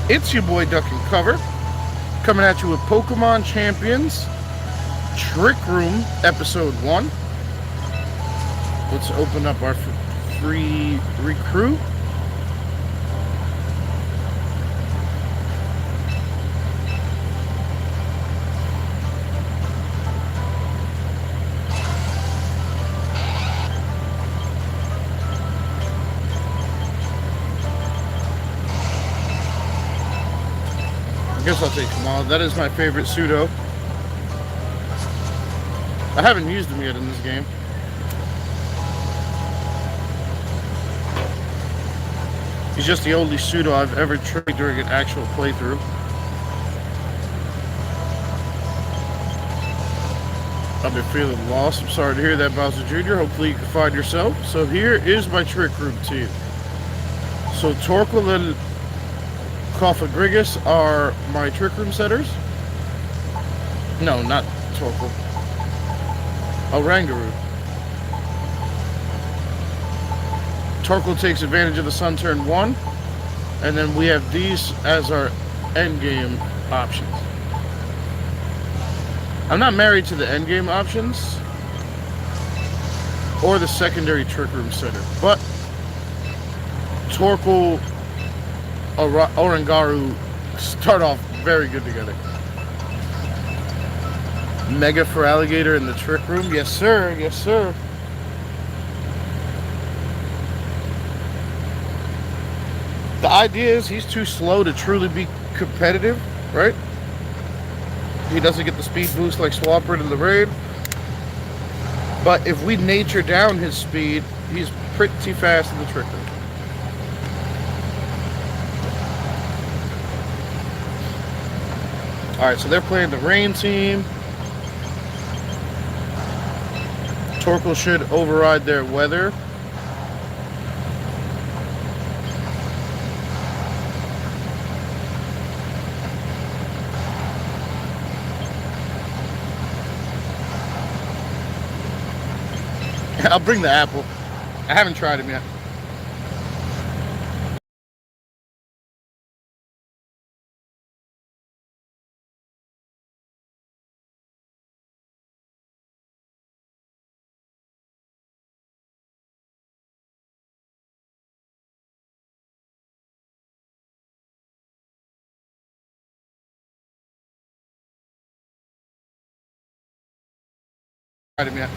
It's your boy DuckNCover, coming at you with Pokemon Champions Trick Room Episode 1. Let's open up our free recruit. I guess I'll take them all. That is my favorite pseudo. I haven't used them yet in this game. He's just the only pseudo I've ever tried during an actual playthrough. I've been feeling lost. I'm sorry to hear that, Bowser Jr. Hopefully you can find yourself. So here is my Trick Room team. So Torkoal and Cofagrigus are my Trick Room setters. No, not Torkoal. Oranguru. Torkoal takes advantage of the Sun turn 1. And then we have these as our endgame options. I'm not married to the endgame options or the secondary Trick Room setter, but Torkoal, Oranguru start off very good together. Mega for Alligator in the Trick Room. Yes, sir. Yes, sir. The idea is he's too slow to truly be competitive, right? He doesn't get the speed boost like Swampert in the raid. But if we nature down his speed, he's pretty fast in the Trick Room. Alright, so they're playing the Rain team. Torkoal should override their weather. I'll bring the apple. I haven't tried him yet. Tried him yet.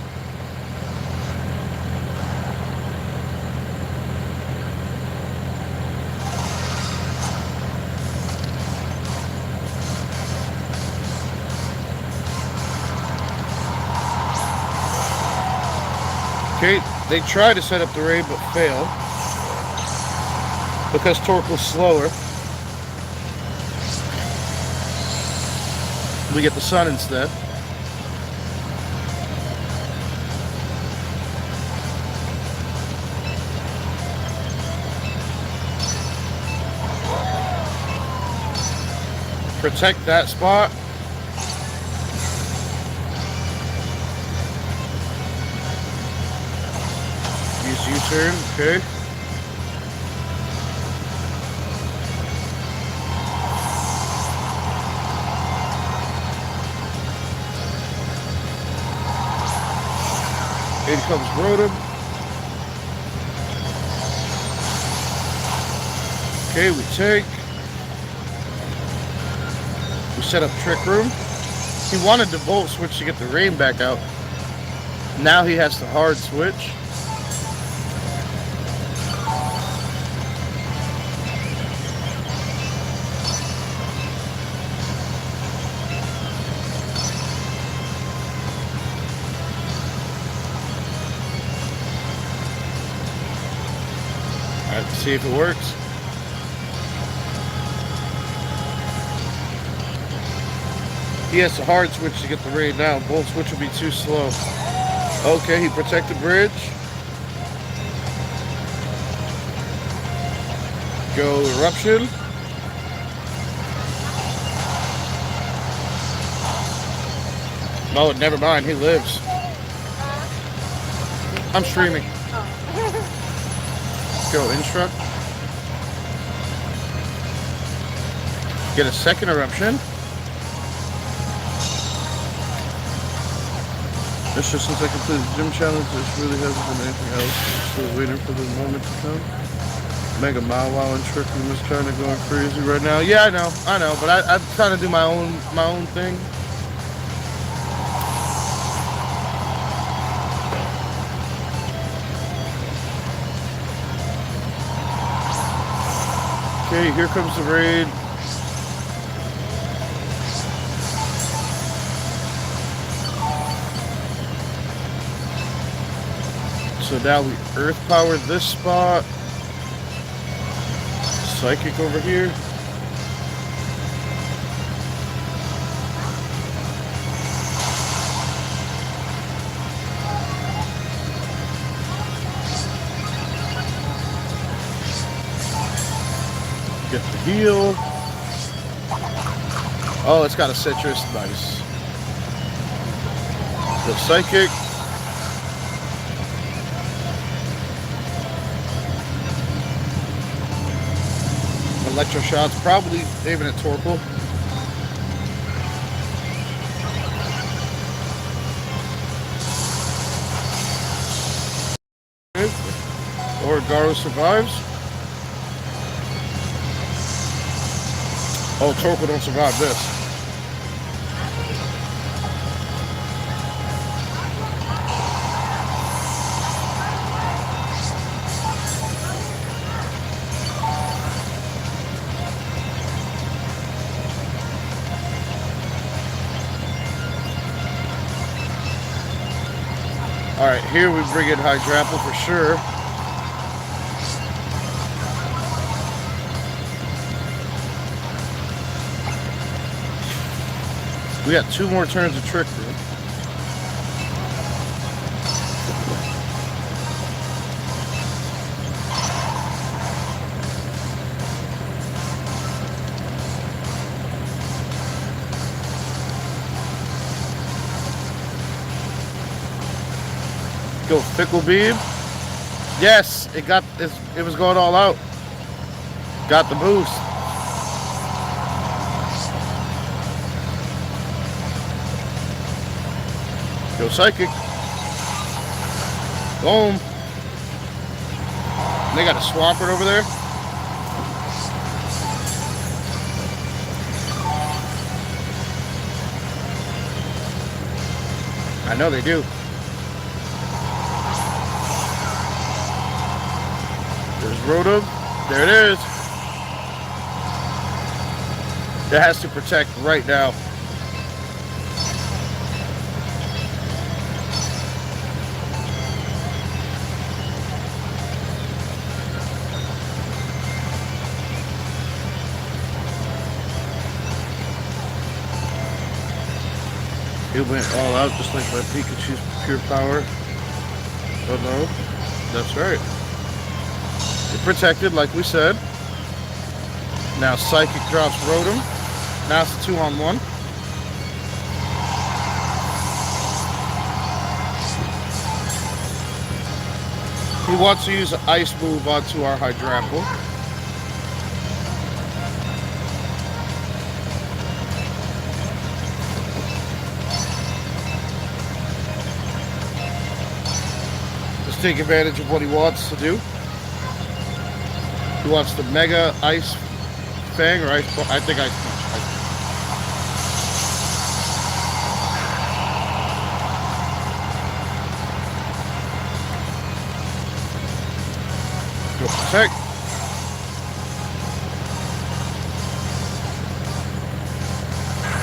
Okay, they try to set up the raid but fail because Torkoal's slower. We get the Sun instead. Protect that spot. Use U-turn, okay. Here comes Rotom. Okay, we take. We set up Trick Room. He wanted to Volt Switch to get the rain back out. Now he has to Hard Switch. Alright, let's see if it works. He has to Hard Switch to get the raid down. Volt Switch will be too slow. Okay, he protected bridge. Go Eruption. Oh, never mind. He lives. I'm streaming. Go Instruct. Get a second eruption. It's just since I completed the gym challenge, this really hasn't been anything else. I'm still waiting for the moment to come. Mega Mile Wow and Tricky was kind of going crazy right now. Yeah, I know, but I'm trying to do my own thing. Okay, here comes the raid. So now we earth power this spot. Psychic over here. Get the heal. Oh, it's got a citrus. Nice. The psychic. Electro shots, probably aiming at Torkoal. Orgaro survives. Oh, Torkoal don't survive this. Alright, here we bring in Hydrapple for sure. We got 2 more turns of Trick Room. Go Fickle Beam. Yes, it was going all out. Got the boost. Go Psychic. Boom. They got a Swampert over there. I know they do. There's Rotom. There it is. It has to protect right now. It went all out just like my Pikachu's pure power. Oh no. That's right. It protected like we said. Now Psychic drops Rotom. Now it's a 2-on-1. He wants to use an Ice move onto our Hydrapple. Let's take advantage of what he wants to do. He wants the Mega Ice Fang or Ice Punch. I think Ice Punch. Go Protect.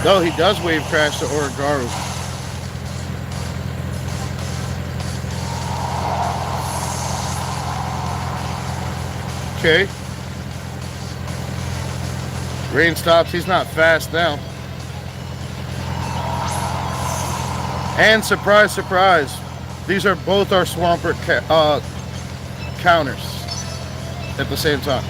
No, he does Wave Crash to Orgaro. Okay. Rain stops. He's not fast now. And surprise, surprise. These are both our Swampert counters at the same time.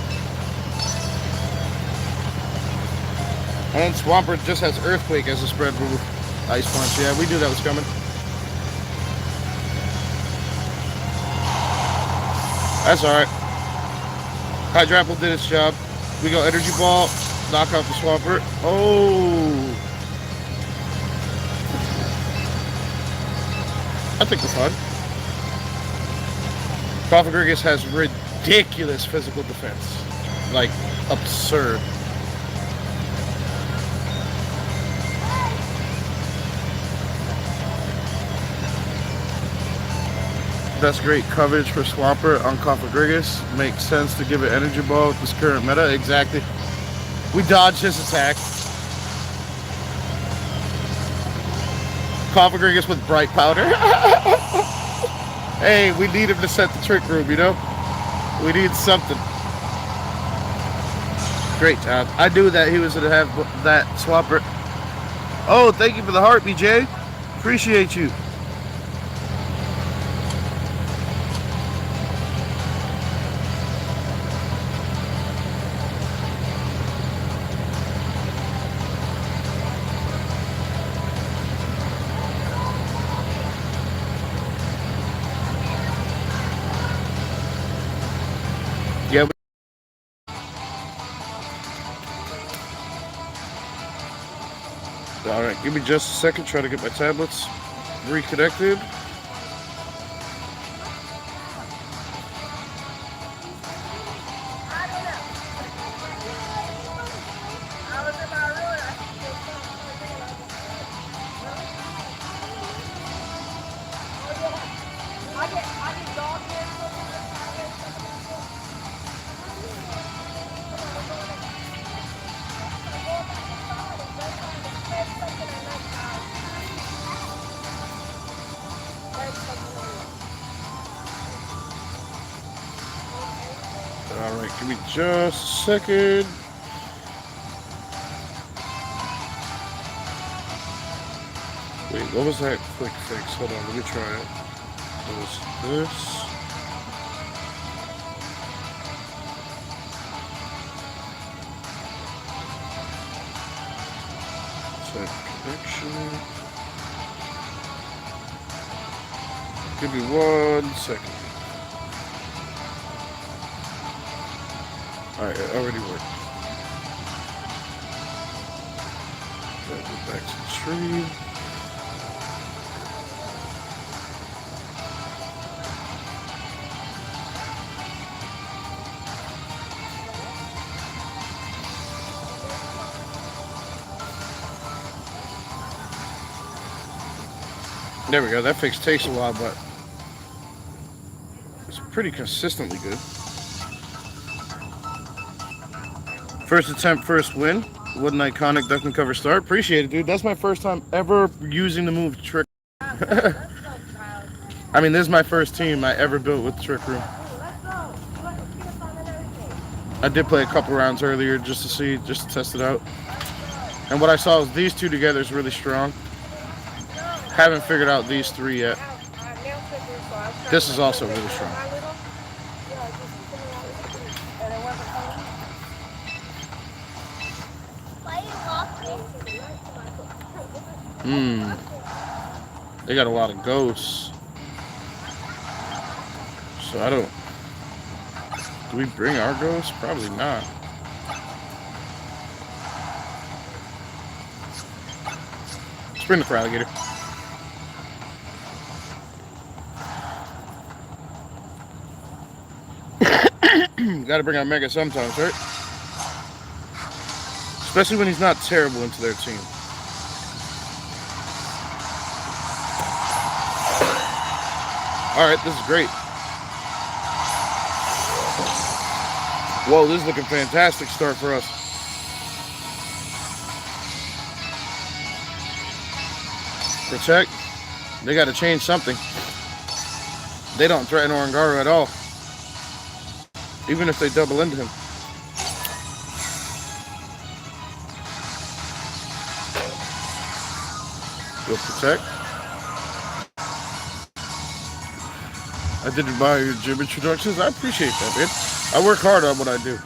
And Swampert just has Earthquake as a spread move. Ice Punch. Yeah, we knew that was coming. That's alright. Hydrapple did its job. We go Energy Ball. Knock out the Swapper. Oh. I think we're fine. Cofagrigus has ridiculous physical defense. Like, absurd. That's great coverage for Swapper on Cofagrigus. Makes sense to give it Energy Ball with this current meta. Exactly. We dodged his attack. Cofagrigus with Bright Powder. Hey, we need him to set the Trick Room, you know? We need something. Great job. I knew that he was going to have that Swapper. Oh, thank you for the heart, BJ. Appreciate you. Yeah. All right, give me just a second. Try to get my tablets reconnected. All right, give me just a second. Wait, what was that quick fix? Hold on, let me try it. What was this? Set connection. Give me 1 second. Alright, it already worked. Gotta go back to the stream. There we go. That fix takes a while, but it's pretty consistently good. First attempt, first win. What an iconic DuckNCover start. Appreciate it, dude. That's my first time ever using the move Trick. I mean, this is my first team I ever built with the Trick Room. I did play a couple rounds earlier just to test it out. And what I saw was these two together is really strong. Haven't figured out these three yet. This is also really strong. They got a lot of ghosts. So I don't... Do we bring our ghosts? Probably not. Let's bring the for alligator. Gotta bring out Mega sometimes, right? Especially when he's not terrible into their team. Alright, this is great. Whoa, this is looking fantastic start for us. Protect. They gotta change something. They don't threaten Orangaru at all. Even if they double into him. You'll protect. I didn't buy your gym introductions. I appreciate that, man. I work hard on what I do.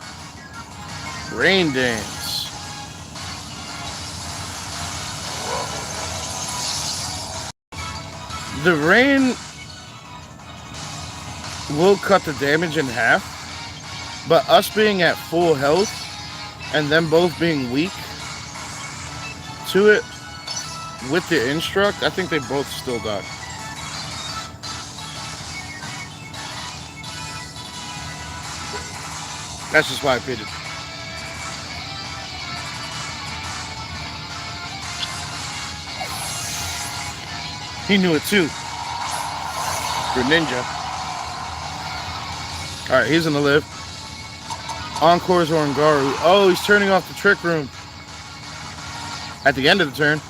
Rain Dance. The rain will cut the damage in half, but us being at full health and them both being weak to it with the instruct, I think they both still die. That's just my opinion. He knew it too. Greninja. Alright, he's gonna live. Encore's Orangaru. Oh, he's turning off the Trick Room. At the end of the turn.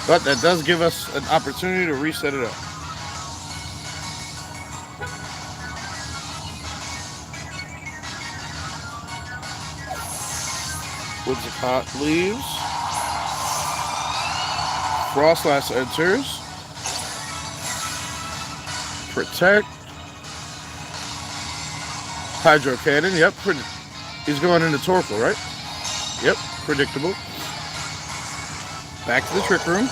But that does give us an opportunity to reset it up. Whimsicott leaves. Frostlass enters. Protect. Hydro Cannon, yep. He's going into Torkoal, right? Yep, predictable. Back to the Trick Room.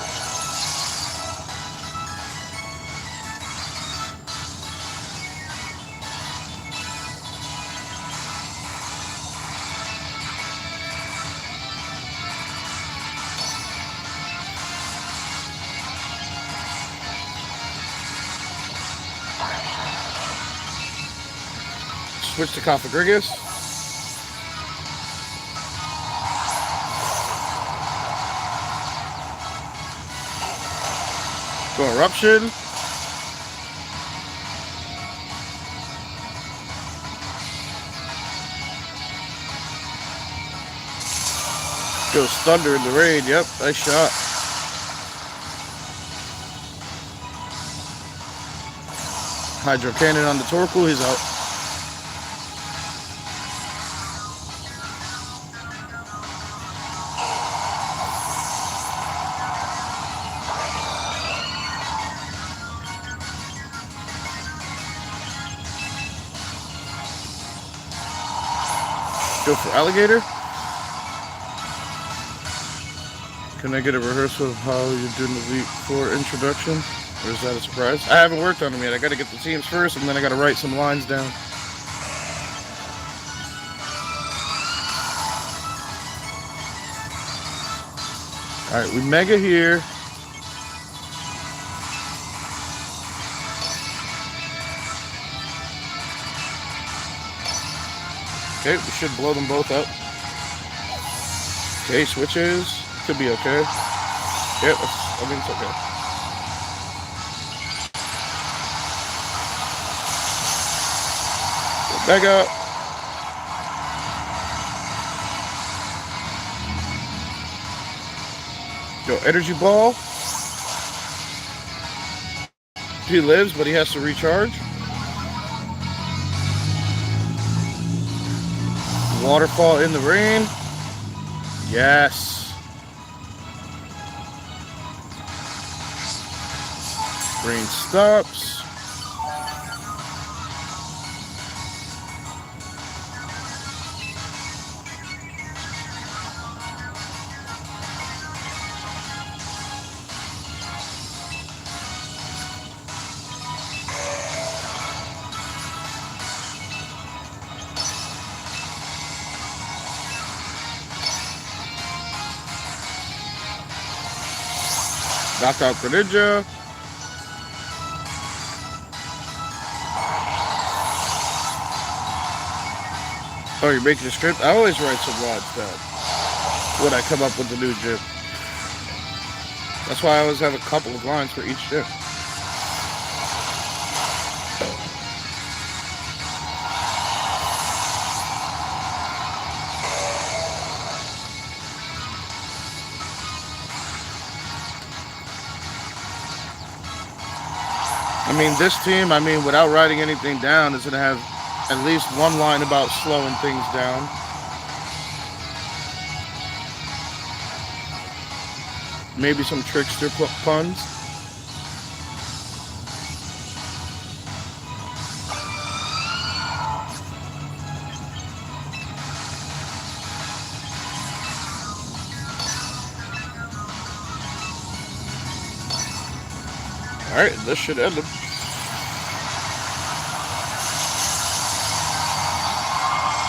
Switch to Cofagrigus. Go Eruption. Goes Thunder in the rain. Yep, nice shot. Hydro Cannon on the Torkoal. He's out. Go for Alligator. Can I get a rehearsal of how you're doing the week 4 introduction? Or is that a surprise? I haven't worked on them yet. I got to get the teams first, and then I got to write some lines down. All right, we Mega here. Okay, we should blow them both up. Okay, switches. Could be okay. Yeah, I think it's okay. Mega. Go Energy Ball. He lives, but he has to recharge. Waterfall in the rain. Yes. Rain stops. Knock out Greninja. Oh, you're making a script? I always write some lines down when I come up with the new gym. That's why I always have a couple of lines for each gym. I mean, this team, without writing anything down, is going to have at least one line about slowing things down. Maybe some trickster puns. Alright, this should end him.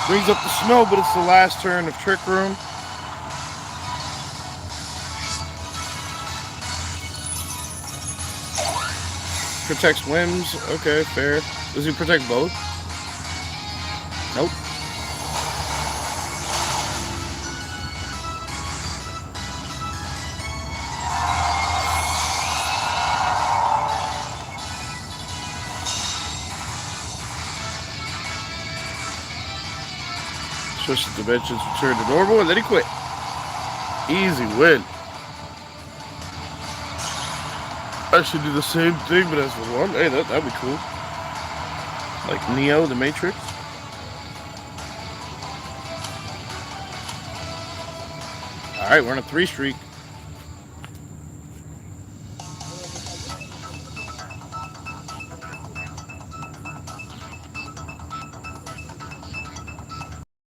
Brings up the snow, but it's the last turn of Trick Room. Protects whims. Okay, fair. Does he protect both? Nope. Switch the dimensions, return to normal, and then he quit. Easy win. I should do the same thing, but as the one. Hey, that'd be cool. Like Neo, the Matrix. Alright, we're on a 3 streak.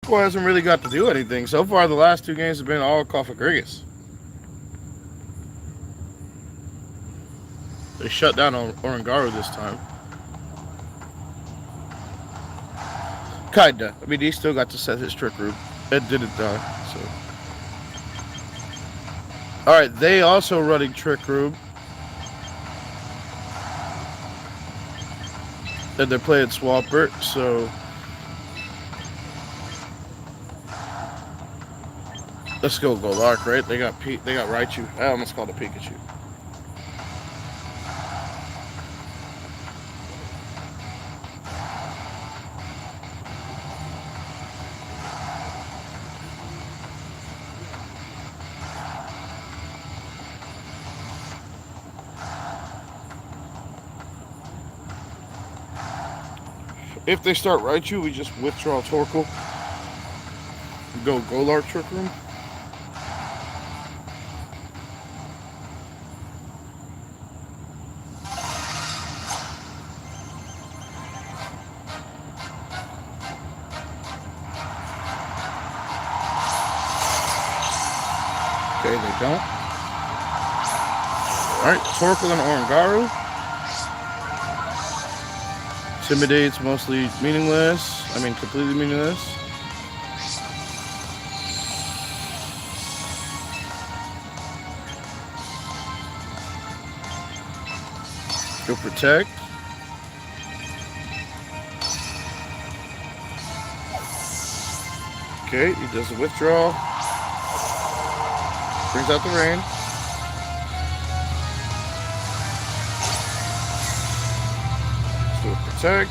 Well, hasn't really got to do anything. So far, the last 2 games have been all Kofagrigus. They shut down Orangaru this time. Kinda. I mean, he still got to set his Trick Room. Ed didn't die, so. Alright, they also running Trick Room. And they're playing Swampert, so. Let's go Golark, right? They got Raichu. I almost called it Pikachu. If they start Raichu, we just withdraw Torkoal. Go Golark Trick Room. Okay, they don't. Alright, Torkoal and Orangaru. Intimidate's mostly meaningless. I mean, completely meaningless. Go Protect. Okay, he does a withdraw. Brings out the rain. Let's do a Protect.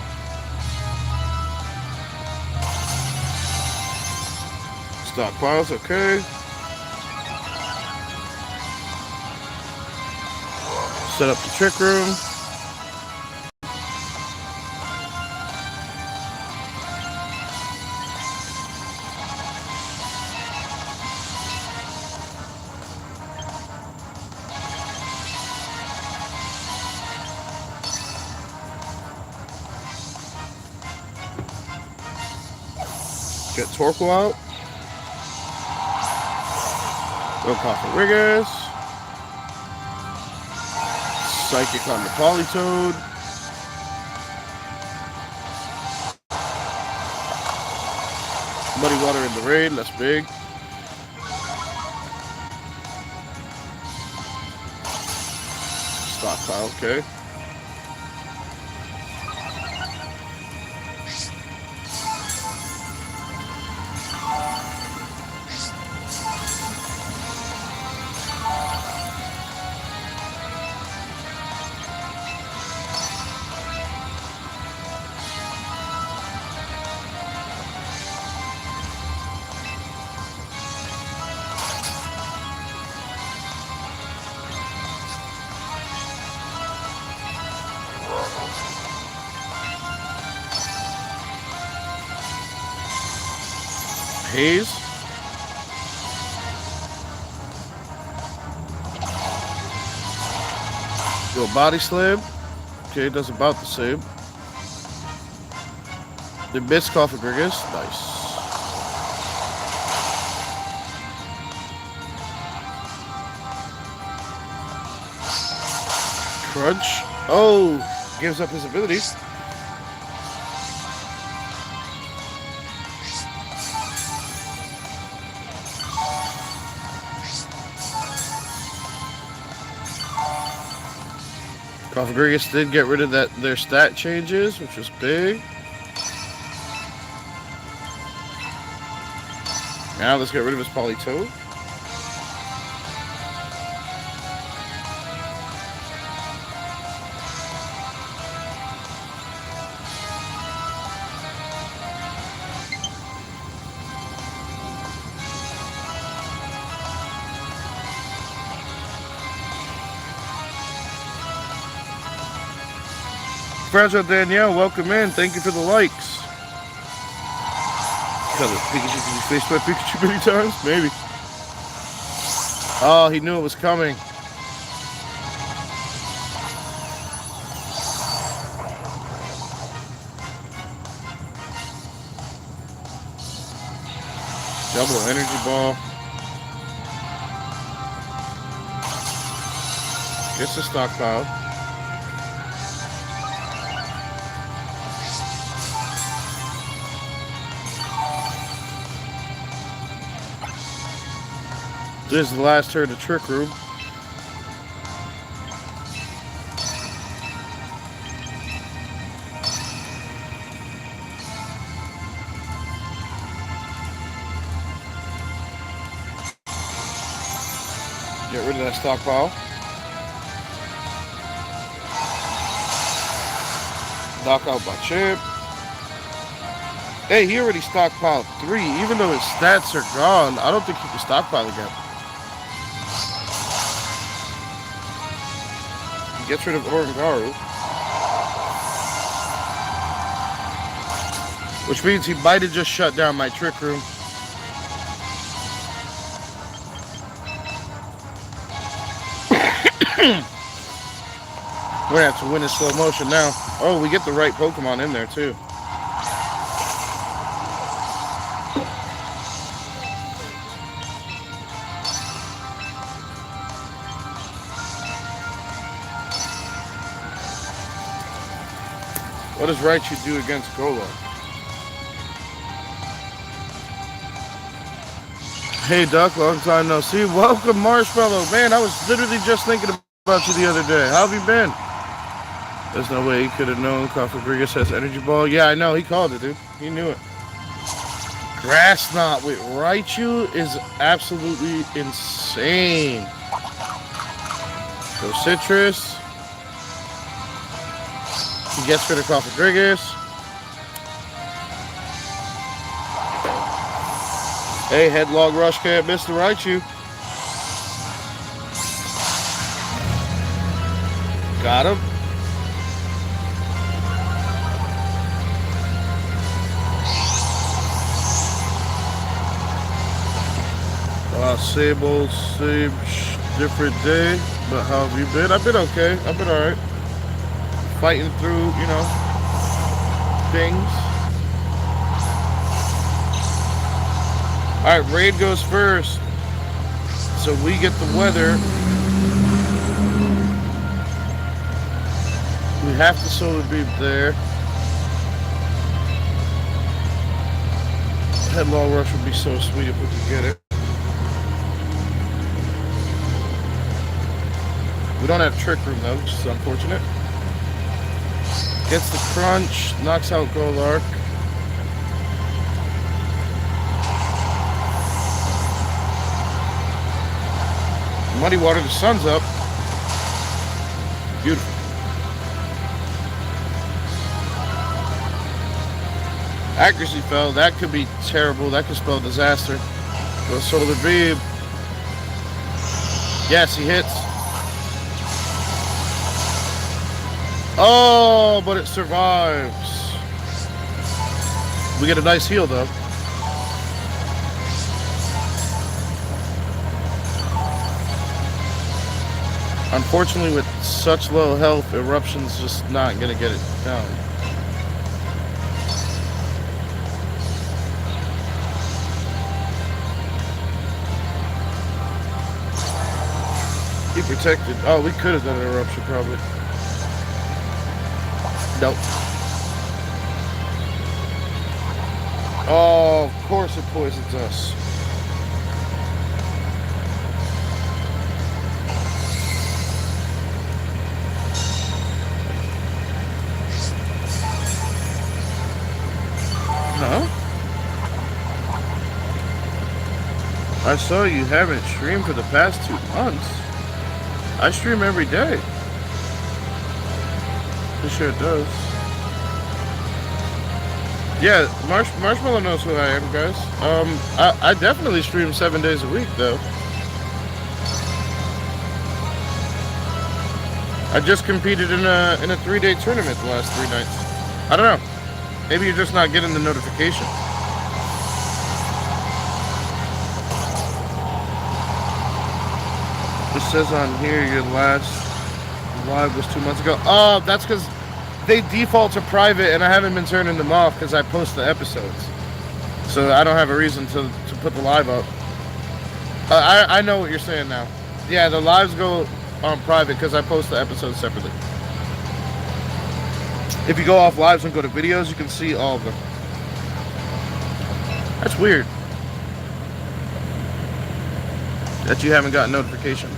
Stockpiles, okay. Set up the Trick Room. Get Torkoal out. Go Kofagrigus. Psychic on the Politoed. Muddy Water in the rain, that's big. Stockpile, okay. Haze. Go Body Slam. Okay, does about the same. They miss Kofagrigus. Nice. Crunch. Oh, gives up his abilities. Cofagrigus did get rid of their stat changes, which was big. Now let's get rid of his Politoed. Fragile Danielle, welcome in. Thank you for the likes. Because Pikachu can be faced by Pikachu many times? Maybe. Oh, he knew it was coming. Double energy ball. Gets the stockpile. This is the last turn of Trick Room. Get rid of that stockpile. Knock out by Chip. Hey, he already stockpiled 3. Even though his stats are gone, I don't think he can stockpile again. Gets rid of Orangaru. Which means he might have just shut down my Trick Room. We're gonna have to win in slow motion now. Oh, we get the right Pokemon in there too. What does Raichu do against Golem? Hey Duck, long time no see. Welcome Marshmallow. Man, I was literally just thinking about you the other day. How have you been? There's no way he could have known Cofagrigus has Energy Ball. Yeah, I know. He called it, dude. He knew it. Grass Knot with Raichu is absolutely insane. So Citrus. He gets rid of Cofagrigus. Hey, Headlong Rush can't miss the Raichu. Got him. Same old, same different day. But how have you been? I've been okay. I've been alright. Fighting through, you know, things. Alright, Raid goes first. So we get the weather. We have the Solar Beam there. Headlong Rush would be so sweet if we could get it. We don't have Trick Room though, which is unfortunate. Gets the Crunch, knocks out Golark. Muddy Water, the sun's up. Beautiful. Accuracy fell. That could be terrible. That could spell disaster. Go Solar Beam. Yes, he hits. Oh, but it survives. We get a nice heal, though. Unfortunately, with such low health, Eruption's just not going to get it down. He protected. Oh, we could have done an Eruption, probably. Nope. Oh, of course it poisons us. Huh? I saw you haven't streamed for the past 2 months. I stream every day. It sure does. Yeah, Marshmallow knows who I am, guys. I definitely stream 7 days a week, though. I just competed in a 3-day tournament the last 3 nights. I don't know. Maybe you're just not getting the notification. It says on here your last live was 2 months ago. Oh, that's because they default to private, and I haven't been turning them off because I post the episodes. So I don't have a reason to put the live up. I know what you're saying now. Yeah, the lives go on private because I post the episodes separately. If you go off lives and go to videos, you can see all of them. That's weird that you haven't gotten notifications.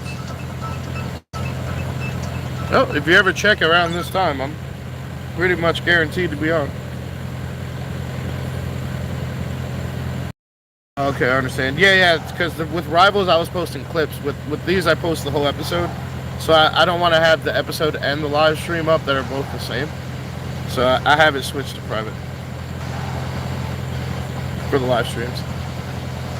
Well, if you ever check around this time, I'm pretty much guaranteed to be on. Okay, I understand. Yeah, it's because with Rivals, I was posting clips. With these, I post the whole episode. So I don't want to have the episode and the live stream up that are both the same. So I have it switched to private for the live streams.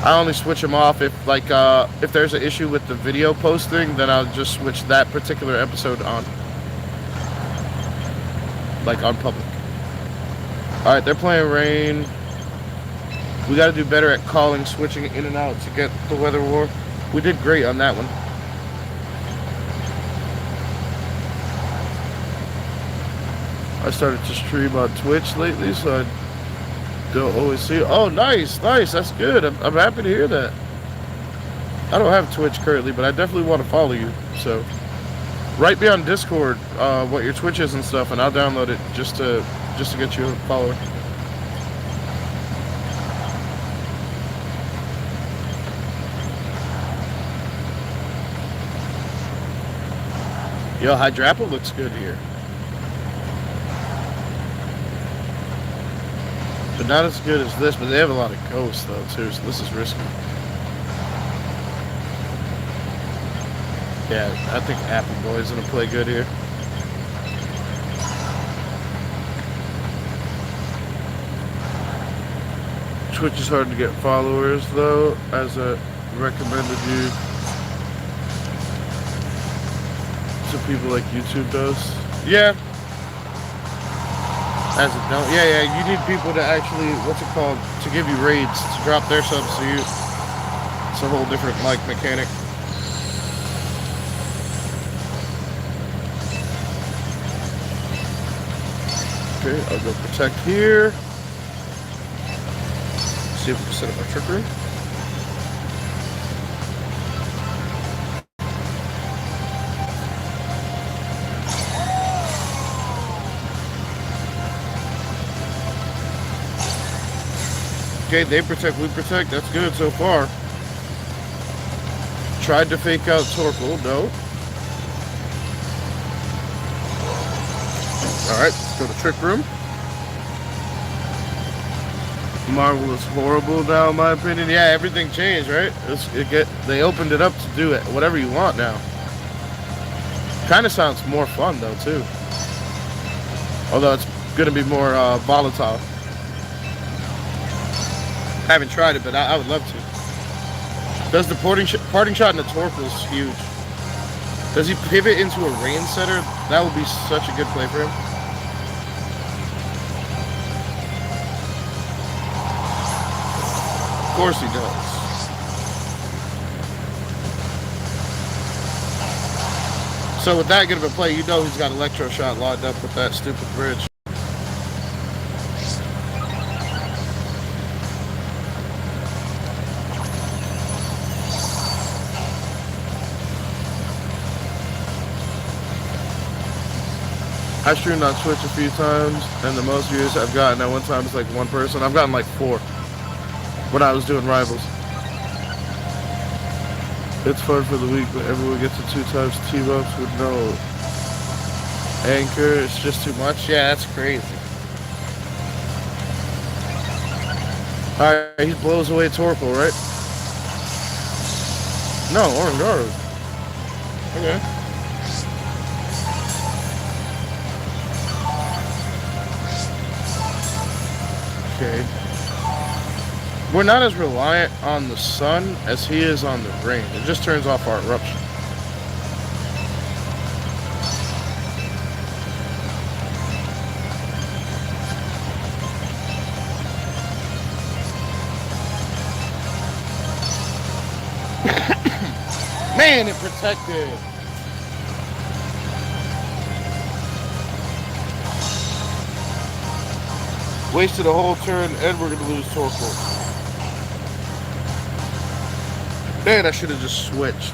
I only switch them off if if there's an issue with the video posting, then I'll just switch that particular episode on, like on public. All right, they're playing rain. We got to do better at calling, switching in and out to get the weather war. We did great on that one. I started to stream on Twitch lately, so I don't always see it. Oh, nice. That's good. I'm happy to hear that. I don't have Twitch currently, but I definitely want to follow you. So write me on Discord what your Twitch is and stuff, and I'll download it just to get you a follower. Yo, Hydrapple looks good here. But not as good as this, but they have a lot of ghosts though too, so this is risky. Yeah, I think Apple Boy's gonna play good here. Twitch is hard to get followers though, as I recommended you to people like YouTube does. Yeah. As it don't. Yeah, you need people to actually, what's it called, to give you raids, to drop their subs to you. It's a whole different like mechanic. Okay, I'll go protect here. See if we can set up our trick room. Okay, they protect, we protect. That's good so far. Tried to fake out Torkoal, no. Alright, let's go to Trick Room. Marvel is horrible now, in my opinion. Yeah, everything changed, right? They opened it up to do it, whatever you want now. Kind of sounds more fun, though, too. Although it's going to be more volatile. I haven't tried it, but I would love to. Does the parting shot in the Torkoal is huge. Does he pivot into a rain setter? That would be such a good play for him. Of course he does. So with that good of a play, you know he's got Electro Shot locked up with that stupid bridge. I streamed on Twitch a few times, and the most views I've gotten at one time is like one person. I've gotten like 4 when I was doing Rivals. It's fun for the week, but everyone gets it 2 times team-ups with no anchor. It's just too much. Yeah, that's crazy. Alright, he blows away Torkoal, right? No, Orangaro. Okay. Okay. We're not as reliant on the sun as he is on the rain. It just turns off our eruption. Man, it protected. Wasted a whole turn, and we're gonna lose Torkoal. Man, I should have just switched.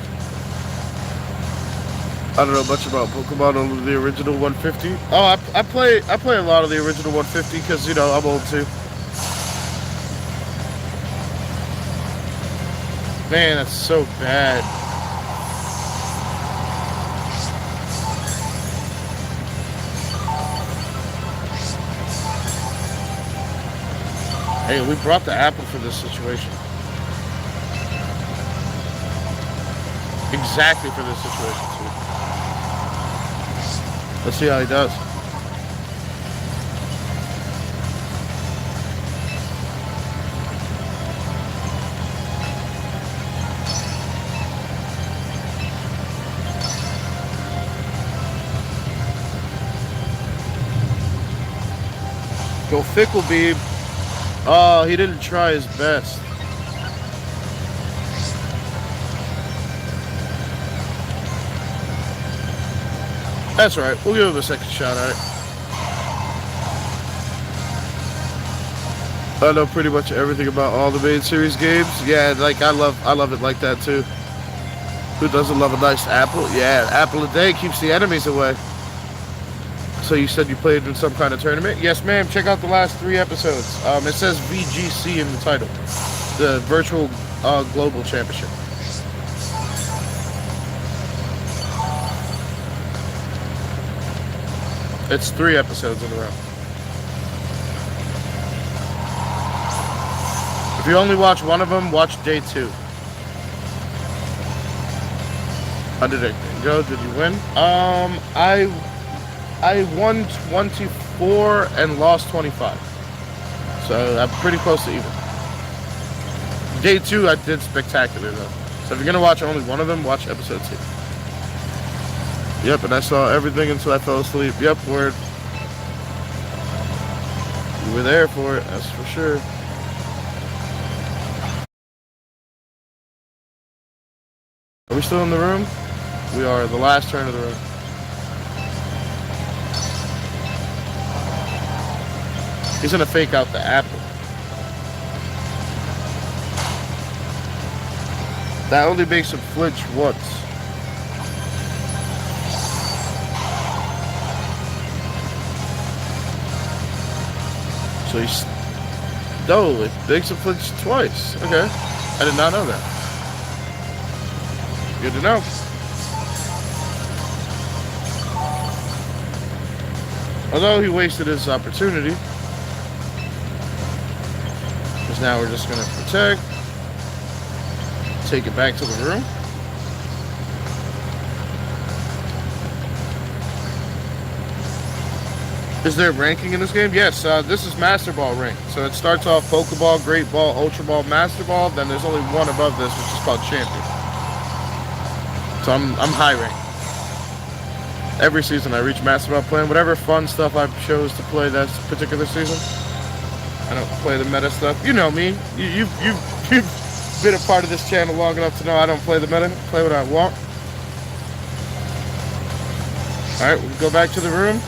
I don't know much about Pokemon other than the original 150. Oh, I play a lot of the original 150 because, you know, I'm old too. Man, that's so bad. Hey, we brought the apple for this situation. Exactly for this situation, too. Let's see how he does. Go Fickle Beam. Oh, he didn't try his best. That's right. We'll give him a second shot at it. I know pretty much everything about all the main series games. Yeah, like I love it like that too. Who doesn't love a nice apple? Yeah, apple a day keeps the enemies away. So you said you played in some kind of tournament? Yes, ma'am. Check out the last 3 episodes. It says VGC in the title. The Virtual Global Championship. It's 3 episodes in a row. If you only watch one of them, watch day 2. How did it go? Did you win? I won 24 and lost 25. So I'm pretty close to even. Day 2, I did spectacular though. So if you're gonna watch only one of them, watch episode 2. Yep, and I saw everything until I fell asleep. Yep, word. You were there for it, that's for sure. Are we still in the room? We are, the last turn of the room. He's gonna fake out the apple. That only makes him flinch once. So he's... No, it makes him flinch twice. Okay. I did not know that. Good to know. Although he wasted his opportunity. Because now we're just going to protect. Take it back to the room. Is there ranking in this game? Yes, this is Master Ball rank. So it starts off Pokeball, Great Ball, Ultra Ball, Master Ball. Then there's only one above this, which is called Champion. So I'm high rank. Every season I reach Master Ball playing whatever fun stuff I chose to play that particular season. I don't play the meta stuff. You know me. You've been a part of this channel long enough to know I don't play the meta. I play what I want. Alright, we'll go back to the room.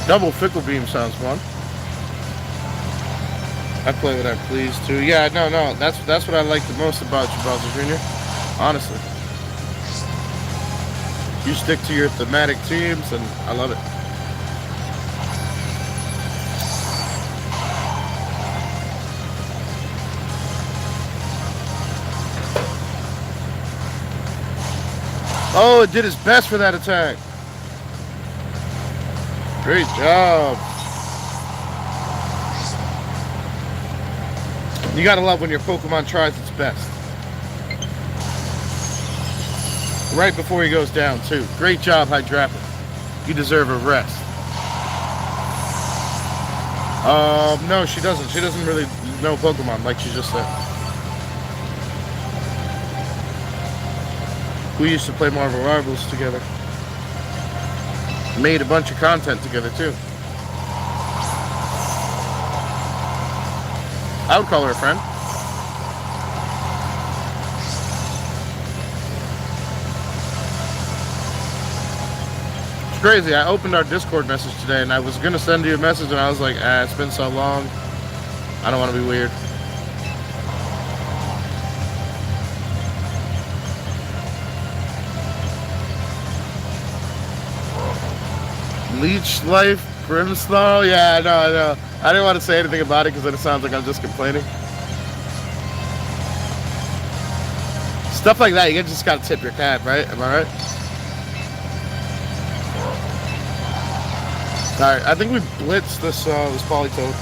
Double Fickle Beam sounds fun. I play what I please too. Yeah, no. That's what I like the most about you, Bowser Jr. Honestly. You stick to your thematic teams, and I love it. Oh, it did its best for that attack. Great job. You gotta love when your Pokemon tries its best. Right before he goes down, too. Great job, Hydrapple. You deserve a rest. No, she doesn't. She doesn't really know Pokemon, like she just said. We used to play Marvel Rivals together. Made a bunch of content together, too. I would call her a friend. It's crazy. I opened our Discord message today, and I was going to send you a message, and I was like, it's been so long. I don't want to be weird. Leech Life, Grimmsnarl. Yeah, I know. I didn't want to say anything about it because then it sounds like I'm just complaining. Stuff like that, you just gotta tip your cap, right? Am I right? Alright, I think we blitzed this Polytoad.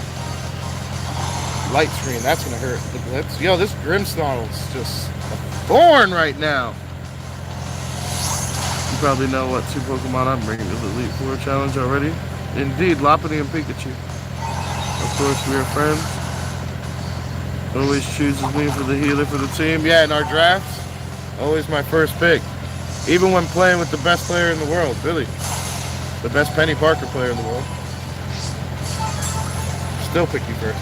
Light screen, that's gonna hurt the blitz. Yo, this Grimmsnarl's just a thorn right now. You probably know what 2 Pokemon I'm bringing to the Elite Four Challenge already. Indeed, Lopunny and Pikachu. Of course, we are friends. Always chooses me for the healer for the team. Yeah, in our drafts, always my first pick. Even when playing with the best player in the world, really. The best Penny Parker player in the world. Still pick you first.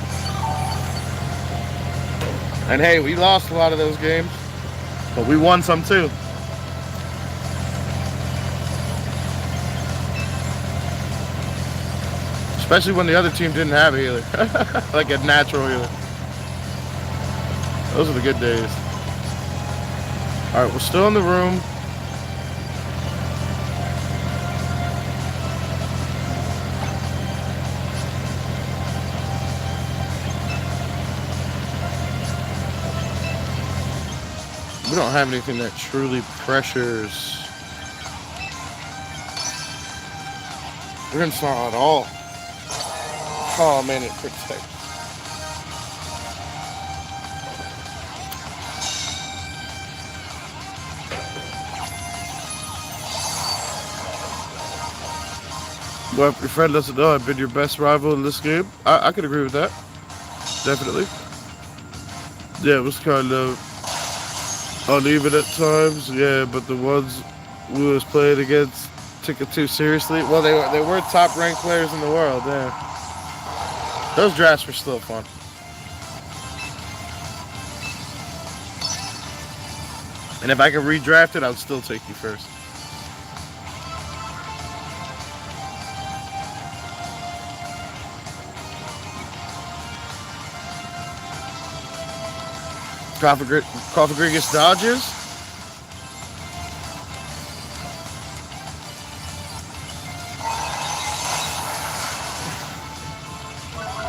And hey, we lost a lot of those games, but we won some too. Especially when the other team didn't have a healer. Like a natural healer. Those are the good days. Alright, we're still in the room. We don't have anything that truly pressures Grimmsnarl at all. Oh man, it protects. Well, if your friend doesn't know I've been your best rival in this game, I could agree with that. Definitely. Yeah, it was kind of uneven at times. Yeah, but the ones we was playing against took it too seriously. Well, they were top ranked players in the world. Yeah. Those drafts were still fun. And if I could redraft it, I would still take you first. Cofagrigus Dodges.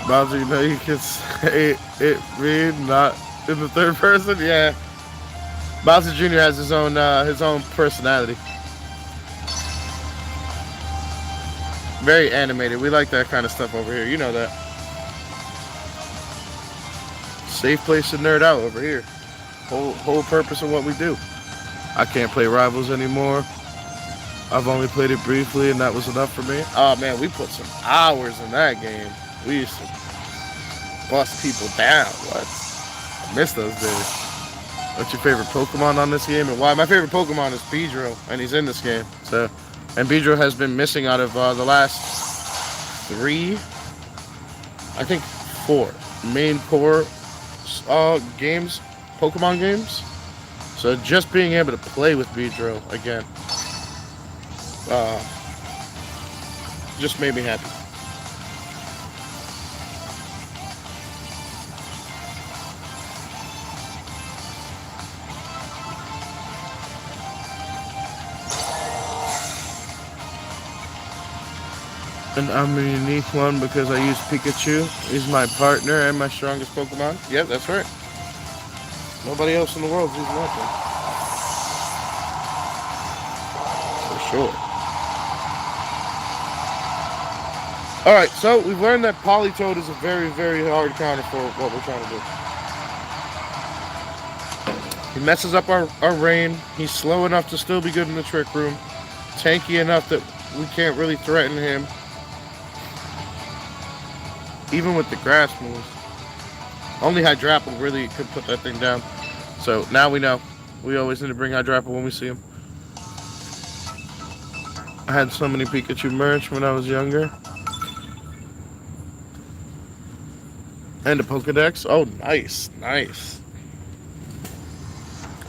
Bowser, you know you can say it mean not in the third person. Yeah, Bowser Jr. has his own personality. Very animated. We like that kind of stuff over here. You know that. Safe place to nerd out over here. Whole purpose of what we do. I can't play Rivals anymore. I've only played it briefly, and that was enough for me. Oh man, we put some hours in that game. We used to bust people down. What? I miss those days. What's your favorite Pokemon on this game and why? My favorite Pokemon is Beedrill, and he's in this game. So, and Beedrill has been missing out of the last 3, I think 4 main core games, Pokemon games. So just being able to play with Beedrill again just made me happy. And I'm a unique one because I use Pikachu. He's my partner and my strongest Pokemon. Yep, that's right. Nobody else in the world is using that thing. For sure. Alright, so we've learned that Politoed is a very, very hard counter for what we're trying to do. He messes up our rain. He's slow enough to still be good in the Trick Room. Tanky enough that we can't really threaten him. Even with the grass moves. Only Hydrapple really could put that thing down. So now we know. We always need to bring Hydrapple when we see him. I had so many Pikachu merch when I was younger. And a Pokedex. Oh, nice. Nice.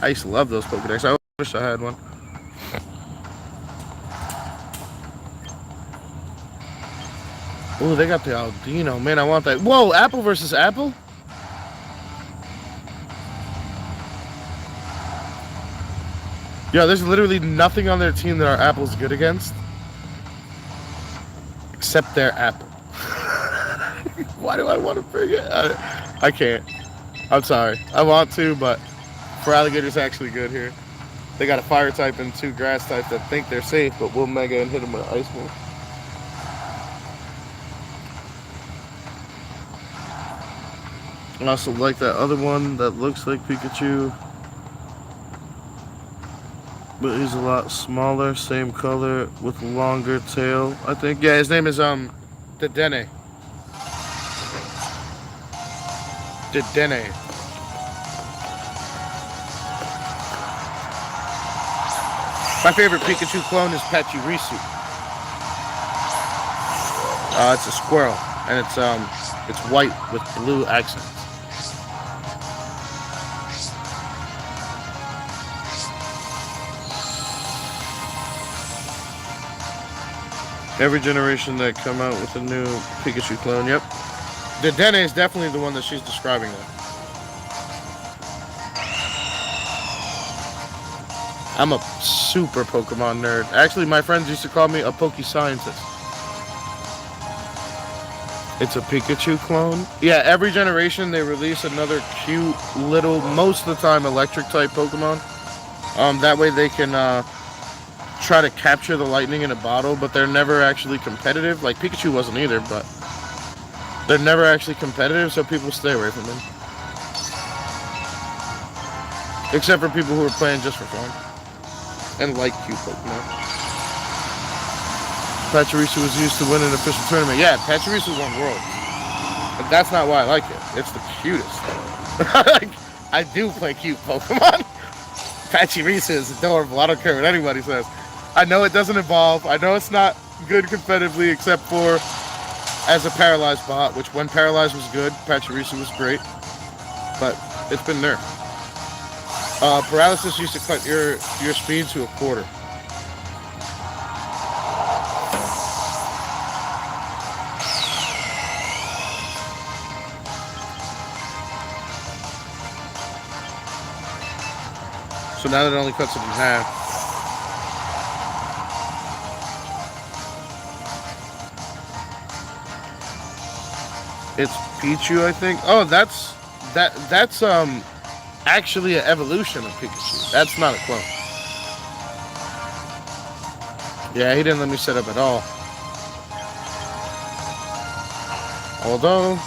I used to love those Pokedex. I wish I had one. Oh, they got the Aldino. Man, I want that. Whoa, Apple versus Apple? Yeah, there's literally nothing on their team that our Apple's good against. Except their Apple. Why do I want to bring it? I can't. I'm sorry. I want to, but Feraligator's actually good here. They got a fire type and 2 grass types that think they're safe, but we'll mega and hit them with an ice move. I also like that other one that looks like Pikachu, but he's a lot smaller, same color with longer tail, I think. Yeah, his name is Dedenne. Dedenne. My favorite Pikachu clone is Pachirisu. It's a squirrel, and it's white with blue accents. Every generation that come out with a new Pikachu clone, yep. Dedenne is definitely the one that she's describing there. I'm a super Pokemon nerd. Actually, my friends used to call me a Poke Scientist. It's a Pikachu clone. Yeah, every generation they release another cute little, most of the time electric type Pokemon. That way they can try to capture the lightning in a bottle, but they're never actually competitive. Like Pikachu wasn't either, but they're never actually competitive, so people stay away from them. Except for people who are playing just for fun. And like cute Pokemon. Pachirisu was used to win an official tournament. Yeah, Pachirisu won Worlds. But that's not why I like it. It's the cutest. I do play cute Pokemon. Pachirisu is adorable. I don't care what anybody says. I know it doesn't evolve. I know it's not good competitively except for as a paralyzed bot, which when paralyzed was good, Pachirisu was great. But it's been nerfed. Paralysis used to cut your speed to a quarter. So now that it only cuts it in half. It's Pichu, I think. Oh, that's actually an evolution of Pikachu. That's not a clone. Yeah, he didn't let me set up at all. Although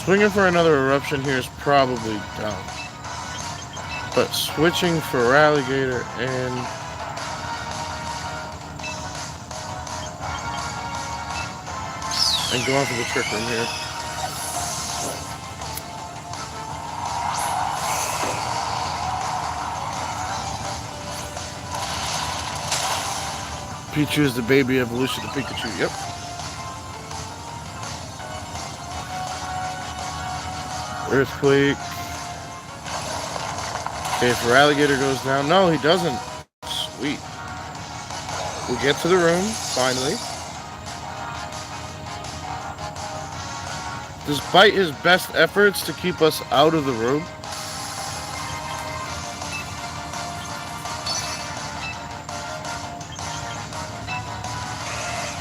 swinging for another eruption here is probably dumb. But switching for Alligator and going for the Trick Room here. Pichu is the baby evolution of Pikachu. Yep. Earthquake. Okay, if Alligator goes down. No, he doesn't. Sweet. We get to the room, finally. Despite his best efforts to keep us out of the room,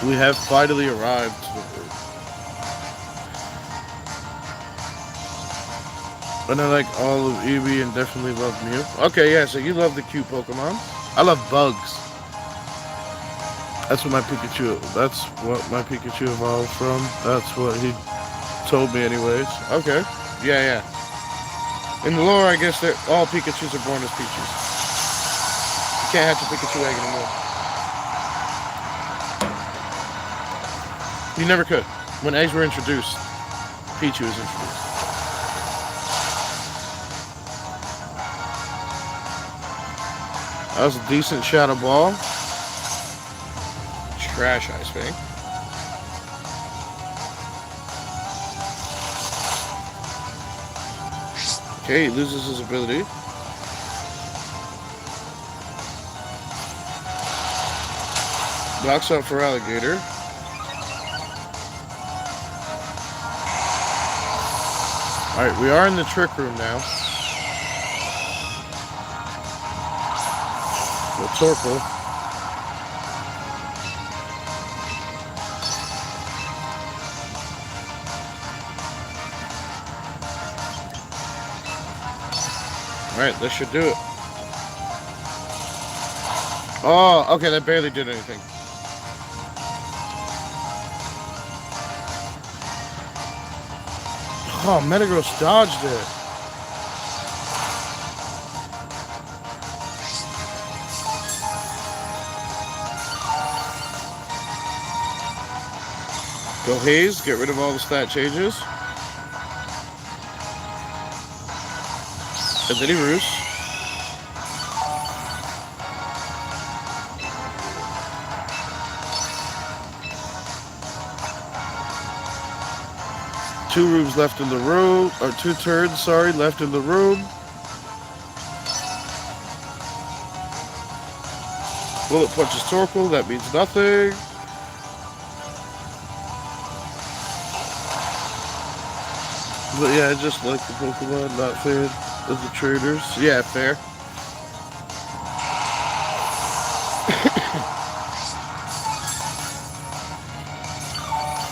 We have finally arrived. And I like all of Eevee and definitely love Mew. Okay, yeah, so you love the cute Pokemon. I love bugs. That's what my Pikachu evolved from. That's what he told me anyways. Okay. Yeah. In the lore, I guess that all Pikachus are born as Pichus. You can't hatch a Pikachu egg anymore. You never could. When eggs were introduced, Pichu was introduced. That was a decent Shadow Ball. Trash Ice Fang. Okay, he loses his ability. Blocks out for Alligator. Alright, we are in the Trick Room now. With Torkoal. Alright, this should do it. Oh, okay, that barely did anything. Oh, Metagross dodged it. Go Haze, get rid of all the stat changes. And then he roosts. Two rooms left in the room, or 2 turns, sorry, left in the room. Bullet punches Torkoal, that means nothing. But yeah, I just like the Pokemon, not fan of the traders. Yeah, fair.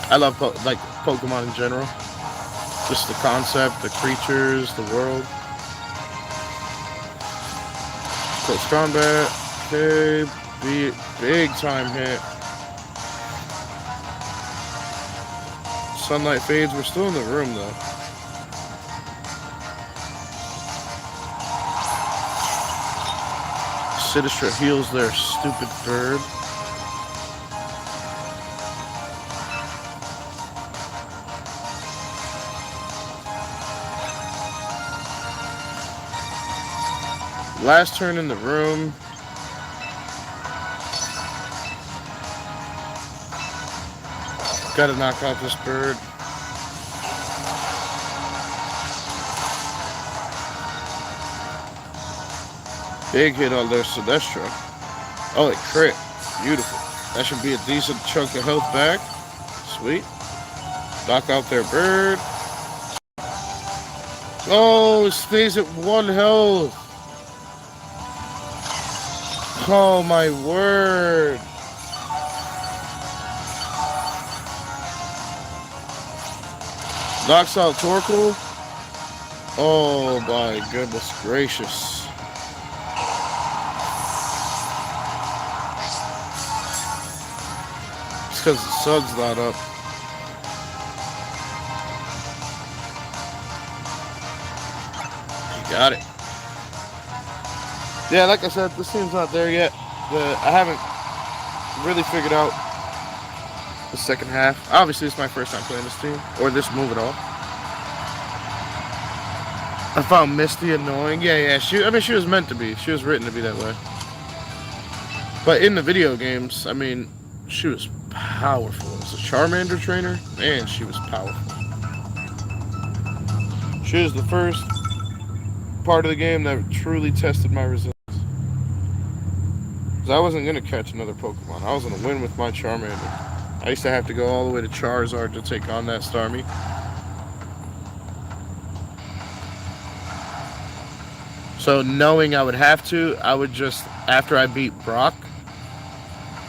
I love Pokemon in general. Just the concept, the creatures, the world. Close combat. Okay, big time hit. Sunlight fades. We're still in the room though. Sinistra heals their stupid bird. Last turn in the room. Gotta knock out this bird. Big hit on their Sinistra. Oh, it crit. Beautiful. That should be a decent chunk of health back. Sweet. Knock out their bird. Oh, it stays at 1 health. Oh my word. Knocks out Torkoal. Oh my goodness gracious. It's because the sun's not up. You got it. Yeah, like I said, this team's not there yet. I haven't really figured out the second half. Obviously, it's my first time playing this team, or this move at all. I found Misty annoying. Yeah, she was meant to be. She was written to be that way. But in the video games, I mean, she was powerful. As a Charmander trainer, man, she was powerful. She was the first part of the game that truly tested my resilience. Because I wasn't going to catch another Pokemon. I was going to win with my Charmander. I used to have to go all the way to Charizard to take on that Starmie. So knowing I would have to, I would just, after I beat Brock,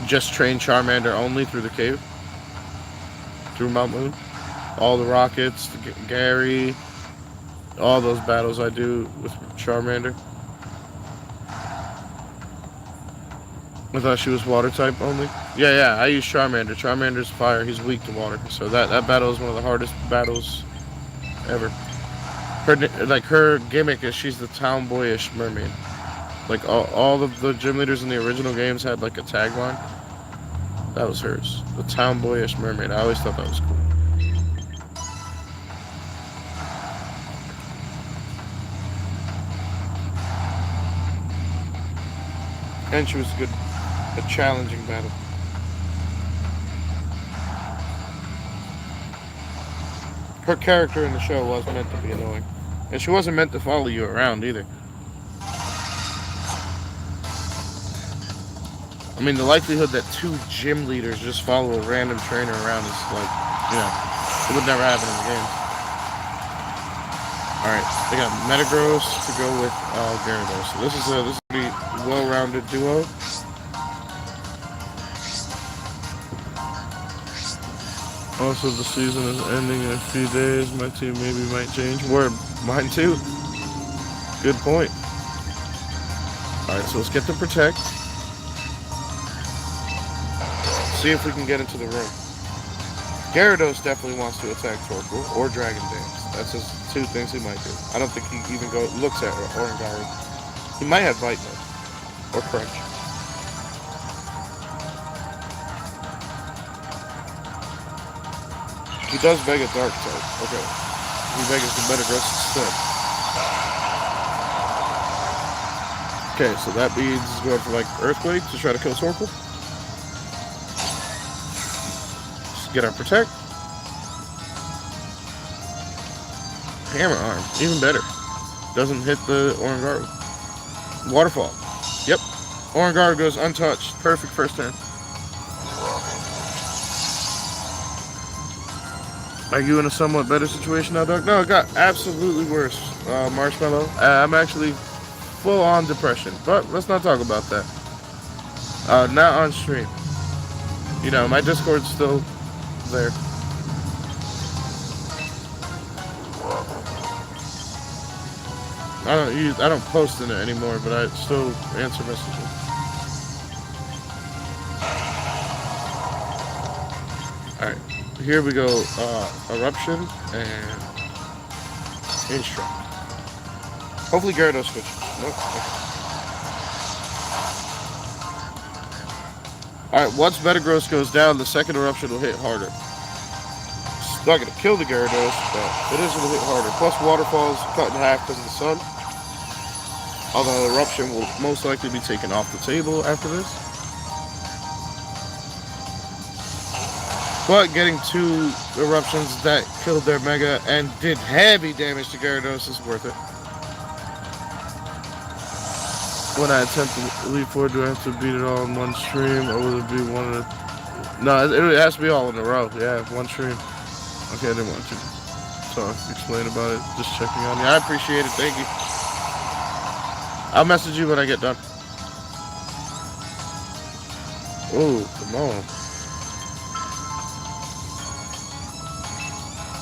just train Charmander only through the cave, through Mount Moon. All the rockets, Gary, all those battles I do with Charmander. I thought she was water type only. Yeah, I use Charmander. Charmander's fire. He's weak to water. So that battle is one of the hardest battles ever. Her gimmick is she's the tomboyish mermaid. Like all of the gym leaders in the original games had like a tagline. That was hers. The tomboyish mermaid. I always thought that was cool. And she was a challenging battle. Her character in the show was meant to be annoying. And she wasn't meant to follow you around either. I mean, the likelihood that 2 gym leaders just follow a random trainer around is like, it would never happen in the game. Alright, they got Metagross to go with Gyarados. So this is a pretty well-rounded duo. Also, the season is ending in a few days. My team might change. Word, mine too. Good point. Alright, so let's get to Protect. See if we can get into the room. Gyarados definitely wants to attack Torkoal or Dragon Dance. That's just 2 things he might do. I don't think he even looks at Orangari. He might have Bite Note or Crunch. He does Mega Dark type. Okay. He Megas the Metagross instead. Okay, so that means he's going for like Earthquake to try to kill Torkoal. Just get our Protect. Hammer Arm, even better. Doesn't hit the Orangari. Waterfall. Yep. Orangari goes untouched. Perfect first turn. Are you in a somewhat better situation now, Doug? No, it got absolutely worse. Marshmallow. I'm actually full on depression, but let's not talk about that. Not on stream. My Discord's still there. I don't post in it anymore, but I still answer messages. Alright, here we go. Eruption and Instruct. Hopefully Gyarados switches. Nope. Okay. Alright, once Metagross goes down, the second Eruption will hit harder. It's not going to kill the Gyarados, but it is going to hit harder. Plus Waterfall's cut in half because of the sun. Although Eruption will most likely be taken off the table after this. But getting 2 Eruptions that killed their Mega and did heavy damage to Gyarados is worth it. When I attempt to leap forward, do I have to beat it all in one stream, or will it be one of the... No, it has to be all in a row. Yeah, one stream. Okay, I didn't want to explain about it. Just checking on you. I appreciate it. Thank you. I'll message you when I get done. Oh, come on.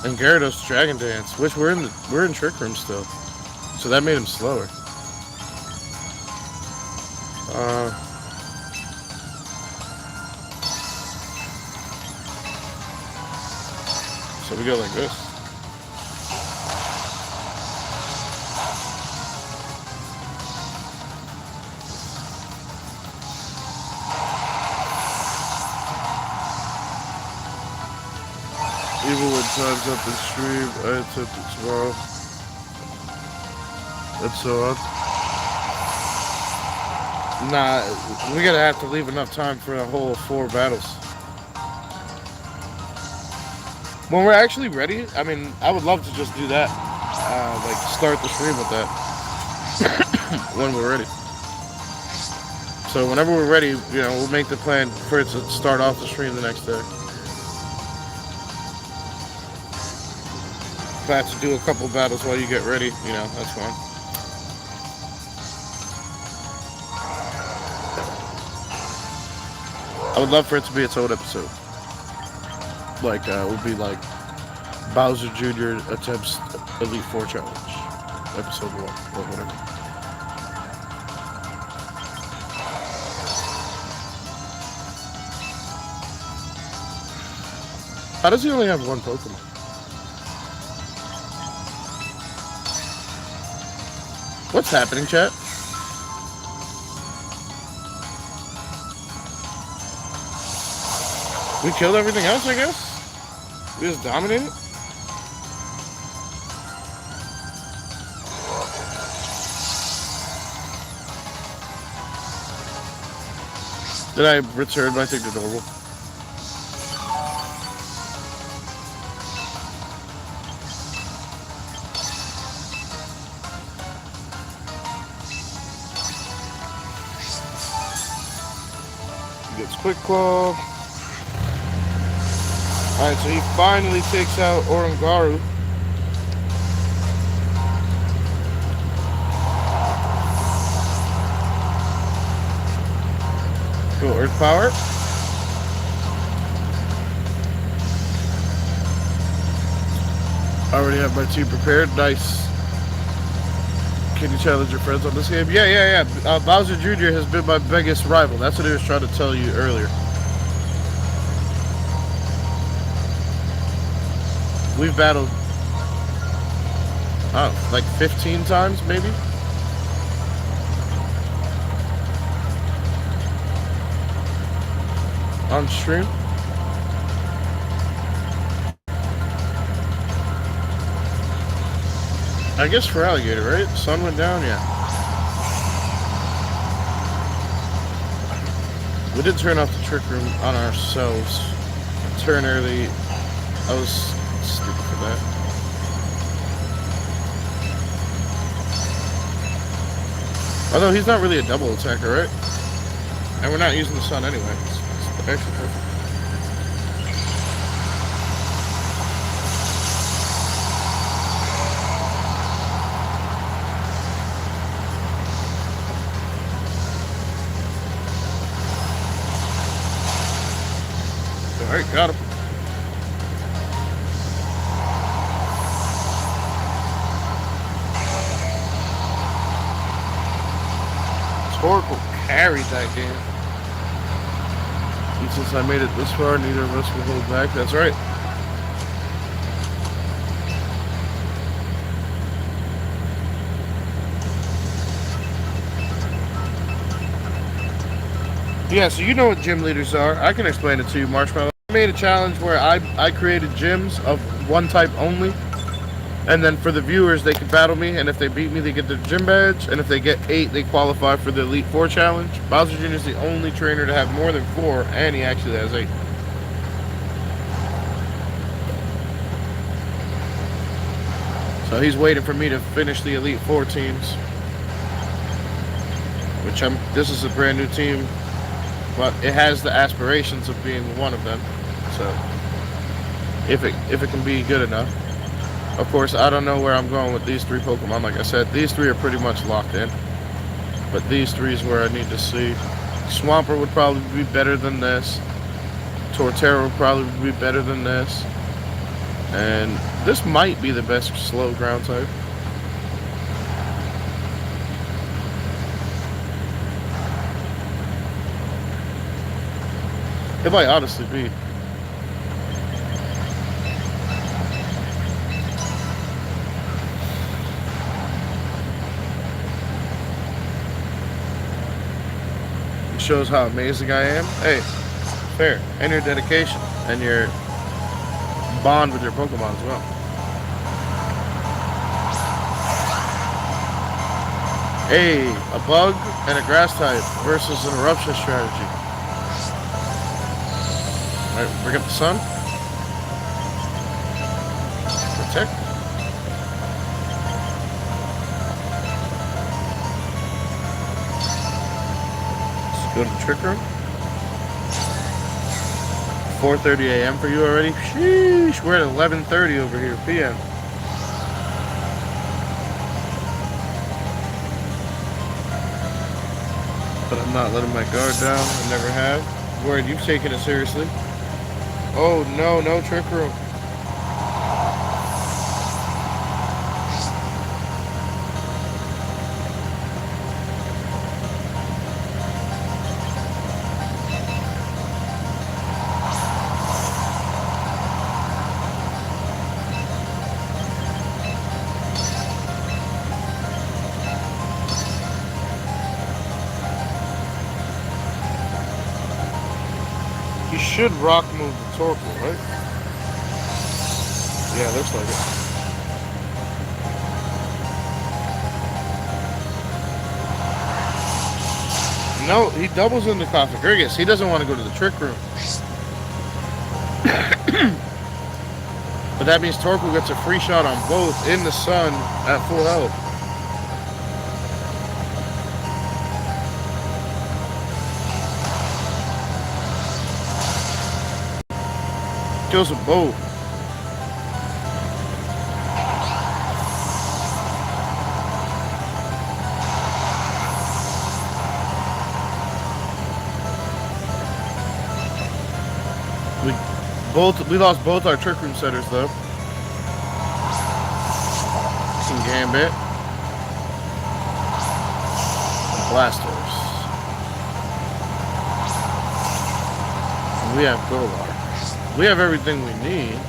And Gyarados Dragon Dance, which we're in Trick Room still, so that made him slower. So we go like this. Even when time's up in stream, I attempt it tomorrow. And so on. Nah, we're gonna have to leave enough time for a whole 4 battles. When we're actually ready, I mean, I would love to just do that. Like, start the stream with that. When we're ready. So whenever we're ready, we'll make the plan for it to start off the stream the next day. If I have to do a couple battles while you get ready, that's fine. I would love for it to be its own episode. Like, it would be like Bowser Jr. attempts Elite Four challenge, episode 1 or whatever. How does he only have one Pokemon? What's happening, chat? We killed everything else, I guess? We just dominated? Did I return my thing to normal? He gets Quick Claw. Alright, so he finally takes out Orangaru. Cool, Earth Power. I already have my team prepared. Nice. Can you challenge your friends on this game? Yeah. Bowser Jr. has been my biggest rival. That's what he was trying to tell you earlier. We've battled, oh, like 15 times, maybe? On stream? I guess for Alligator, right? Sun went down, yeah. We did turn off the trick room on ourselves. Turn early. I was stupid for that. Although he's not really a double attacker, right? And we're not using the sun anyway. It's actually perfect. Alright, got him. Torkoal carried that game. And since I made it this far, neither of us will hold back. That's right. Yeah, so you know what gym leaders are. I can explain it to you, Marshmallow. I made a challenge where I created gyms of one type only. And then for the viewers, they can battle me, and if they beat me, they get their gym badge. And if they get 8, they qualify for the Elite Four challenge. Bowser Jr. is the only trainer to have more than 4, and he actually has 8. So he's waiting for me to finish the Elite Four teams. Which this is a brand new team, but it has the aspirations of being one of them. So if it can be good enough. Of course, I don't know where I'm going with these 3 Pokemon. Like I said, these 3 are pretty much locked in. But these 3 is where I need to see. Swampert would probably be better than this. Torterra would probably be better than this. And this might be the best slow ground type. It might honestly be. Shows how amazing I am. Hey, fair. And your dedication and your bond with your Pokemon as well. Hey, a bug and a grass type versus an eruption strategy. Alright, bring up the sun. Protect. Go to the trick room. 4:30 a.m. for you already? Sheesh, we're at 11:30 over here, p.m. But I'm not letting my guard down. I never have. Word, you've taken it seriously. Oh no, no trick room. You should rock move the torque, right? Yeah, looks like it. No, he doubles into Coffee. He doesn't want to go to the trick room. But that means Torque gets a free shot on both in the sun at full health. Kills them both. We lost both our trick room setters though. Some Gambit. Blasters. And we have Golar. We have everything we need.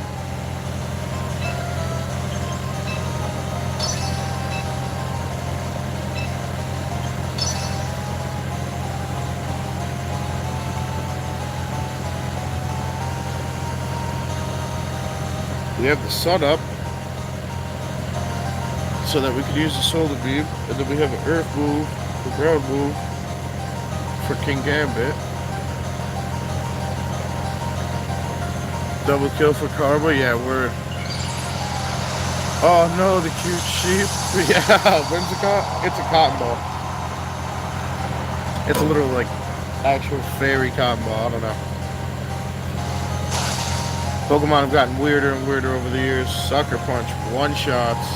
We have the sun up so that we could use the solar beam, and then we have an earth move, the ground move for King Gambit. Double kill for Karma, yeah, word. Oh no, the cute sheep. Yeah, when's it caught? It's a cotton ball. It's a little like actual fairy cotton ball, I don't know. Pokemon have gotten weirder and weirder over the years. Sucker Punch, one-shots.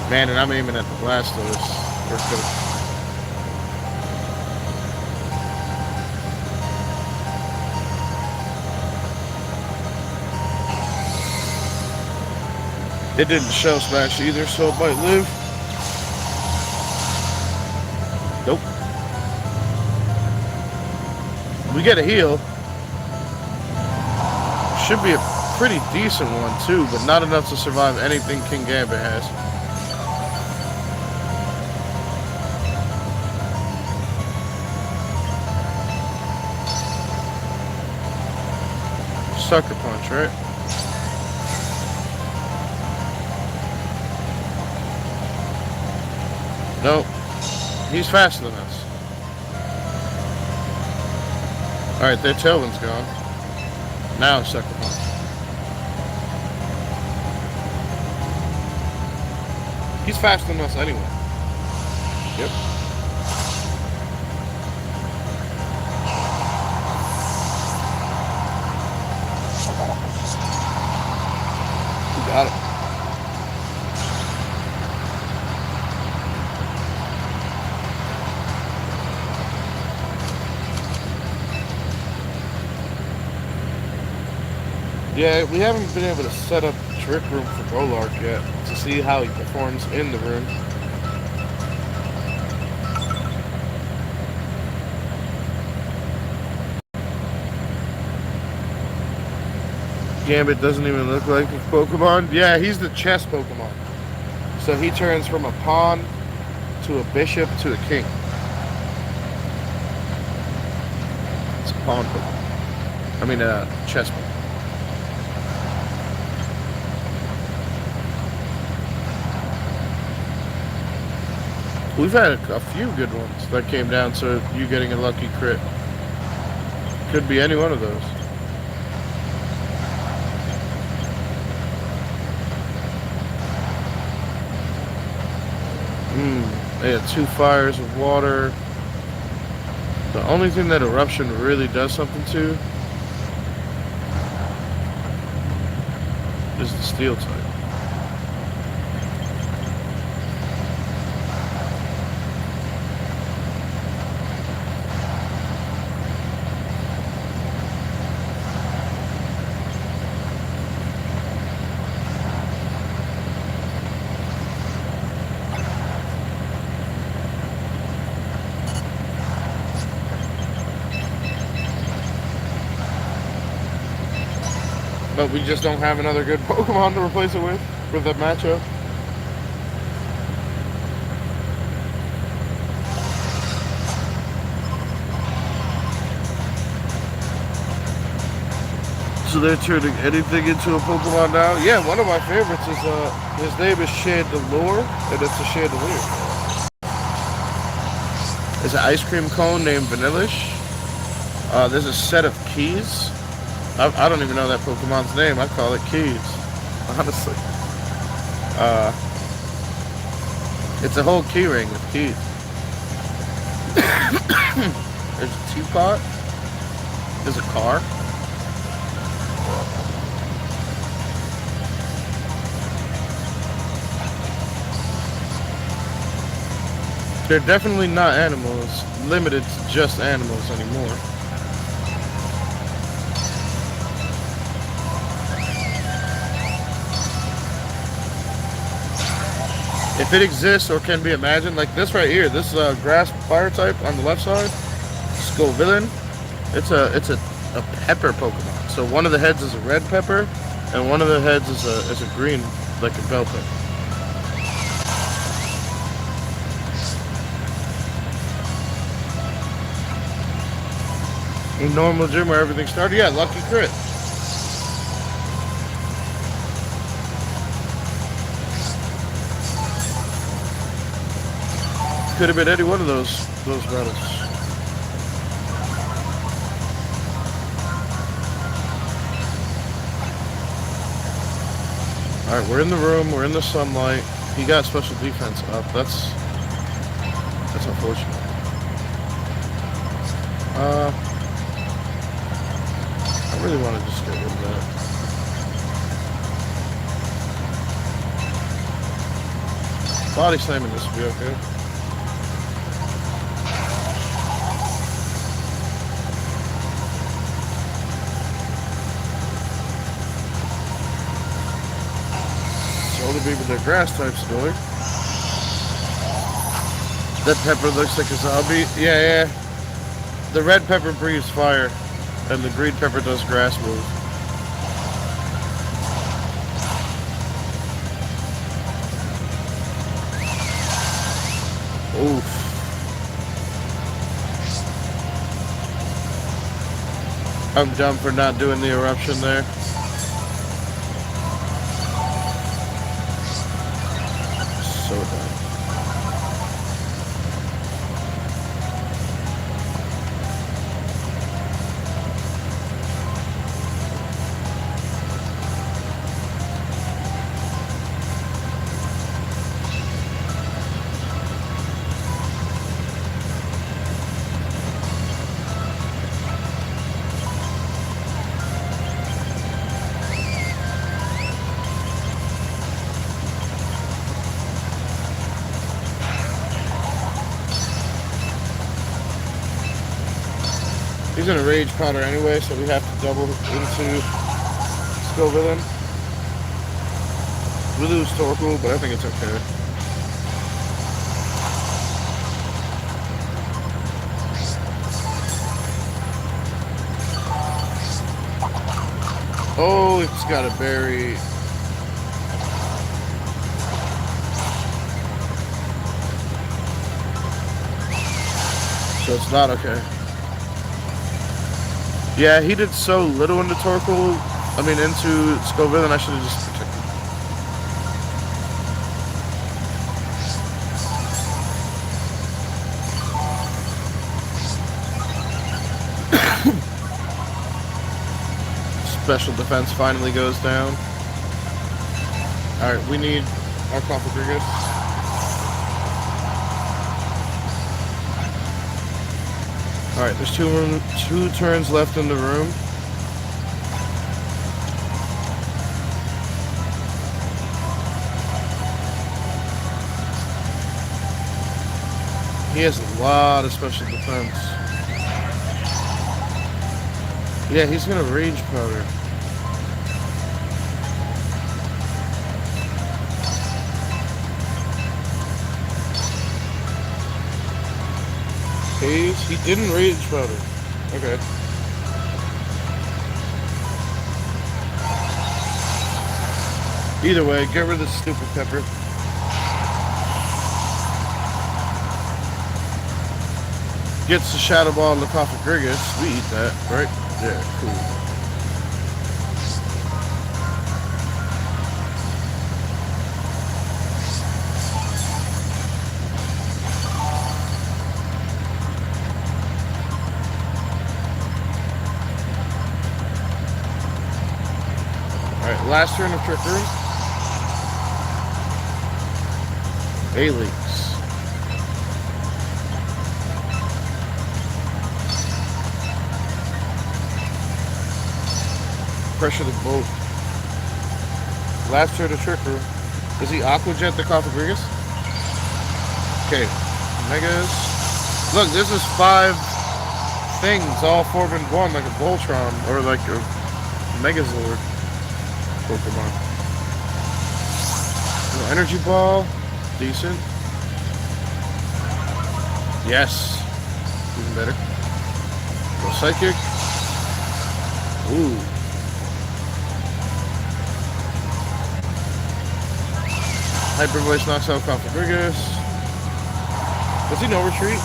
Man, and I'm aiming at the Blastoise. We're good. It didn't shell smash either, so it might live. Nope. We get a heal. Should be a pretty decent one too, but not enough to survive anything King Gambit has. Sucker Punch, right? Nope. He's faster than us. Alright, their Tailwind's gone. Now Sucker Punch. He's faster than us anyway. Yep. We got it. Yeah, we haven't been able to set up Trick Room for Golark yet to see how he performs in the room. Gambit doesn't even look like a Pokemon. Yeah, he's the chess Pokemon. So he turns from a pawn to a bishop to a king. It's a pawn Pokemon. I mean, a chess Pokemon. We've had a few good ones that came down to you getting a lucky crit. Could be any one of those. Yeah, 2 fires of water. The only thing that Eruption really does something to is the Steel type. but we just don't have another good Pokemon to replace it with for the matchup. So they're turning anything into a Pokemon now? Yeah, one of my favorites is, his name is Chandelure, and it's a Chandelier. There's an ice cream cone named Vanillish. There's a set of keys. I don't even know that Pokemon's name. I call it Keys, honestly. It's a whole key ring of keys. There's a teapot. There's a car. They're definitely not animals, limited to just animals anymore. If it exists or can be imagined, like this right here, this grass fire type on the left side, Scovillain, it's a pepper Pokemon. So one of the heads is a red pepper, and one of the heads is a green, like a bell pepper. A normal gym where everything started? Yeah, Lucky Crit. Could have been any one of those battles. Alright, we're in the room, we're in the sunlight. He got special defense up. That's unfortunate. I really want to just get rid of that. Body slamming this would be okay. Solar Beam with their grass types going. That pepper looks like a zombie. Yeah. The red pepper breathes fire, and the green pepper does grass move. Oof. I'm dumb for not doing the eruption there. So dumb. He's in a Rage Powder anyway, so we have to double into Scovillain. We lose Torkoal, but I think it's okay. Oh, it's got a berry. So it's not okay. Yeah, he did so little into Torkoal. I mean, into Scovillain, I should have just protected. Special defense finally goes down. Alright, we need our Cofagrigus. Alright, there's two turns left in the room. He has a lot of special defense. Yeah, he's gonna Rage Powder. He didn't Rage Powder. Okay. Either way, get rid of this stupid pepper. Gets the shadow ball and the Cofagrigus. We eat that, right? Yeah, cool. Alright, last turn of Trick Room. A-Leaks. Pressure the boat. Last turn of Trick Room. Does he Aqua Jet the Cofagrigus? Okay. Megas. Look, this is 5 things all formed in one, like a Voltron or like a Megazord Pokemon. Energy Ball. Decent. Yes. Even better. Go Psychic. Ooh. Hyper Voice knocks out Cofagrigus. Does he no retreat?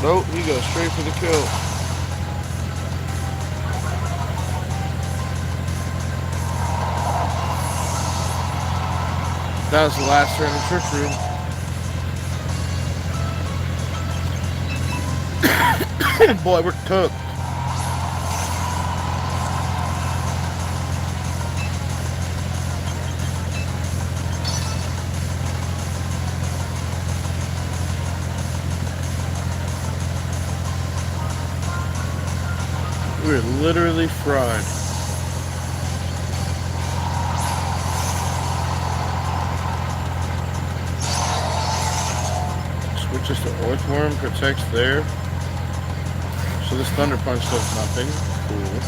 Nope, he goes straight for the kill. That was the last turn of Trick Room. Boy, we're cooked. We're literally fried. Switches to Earthworm, protects there. So this Thunder Punch does nothing. Cool.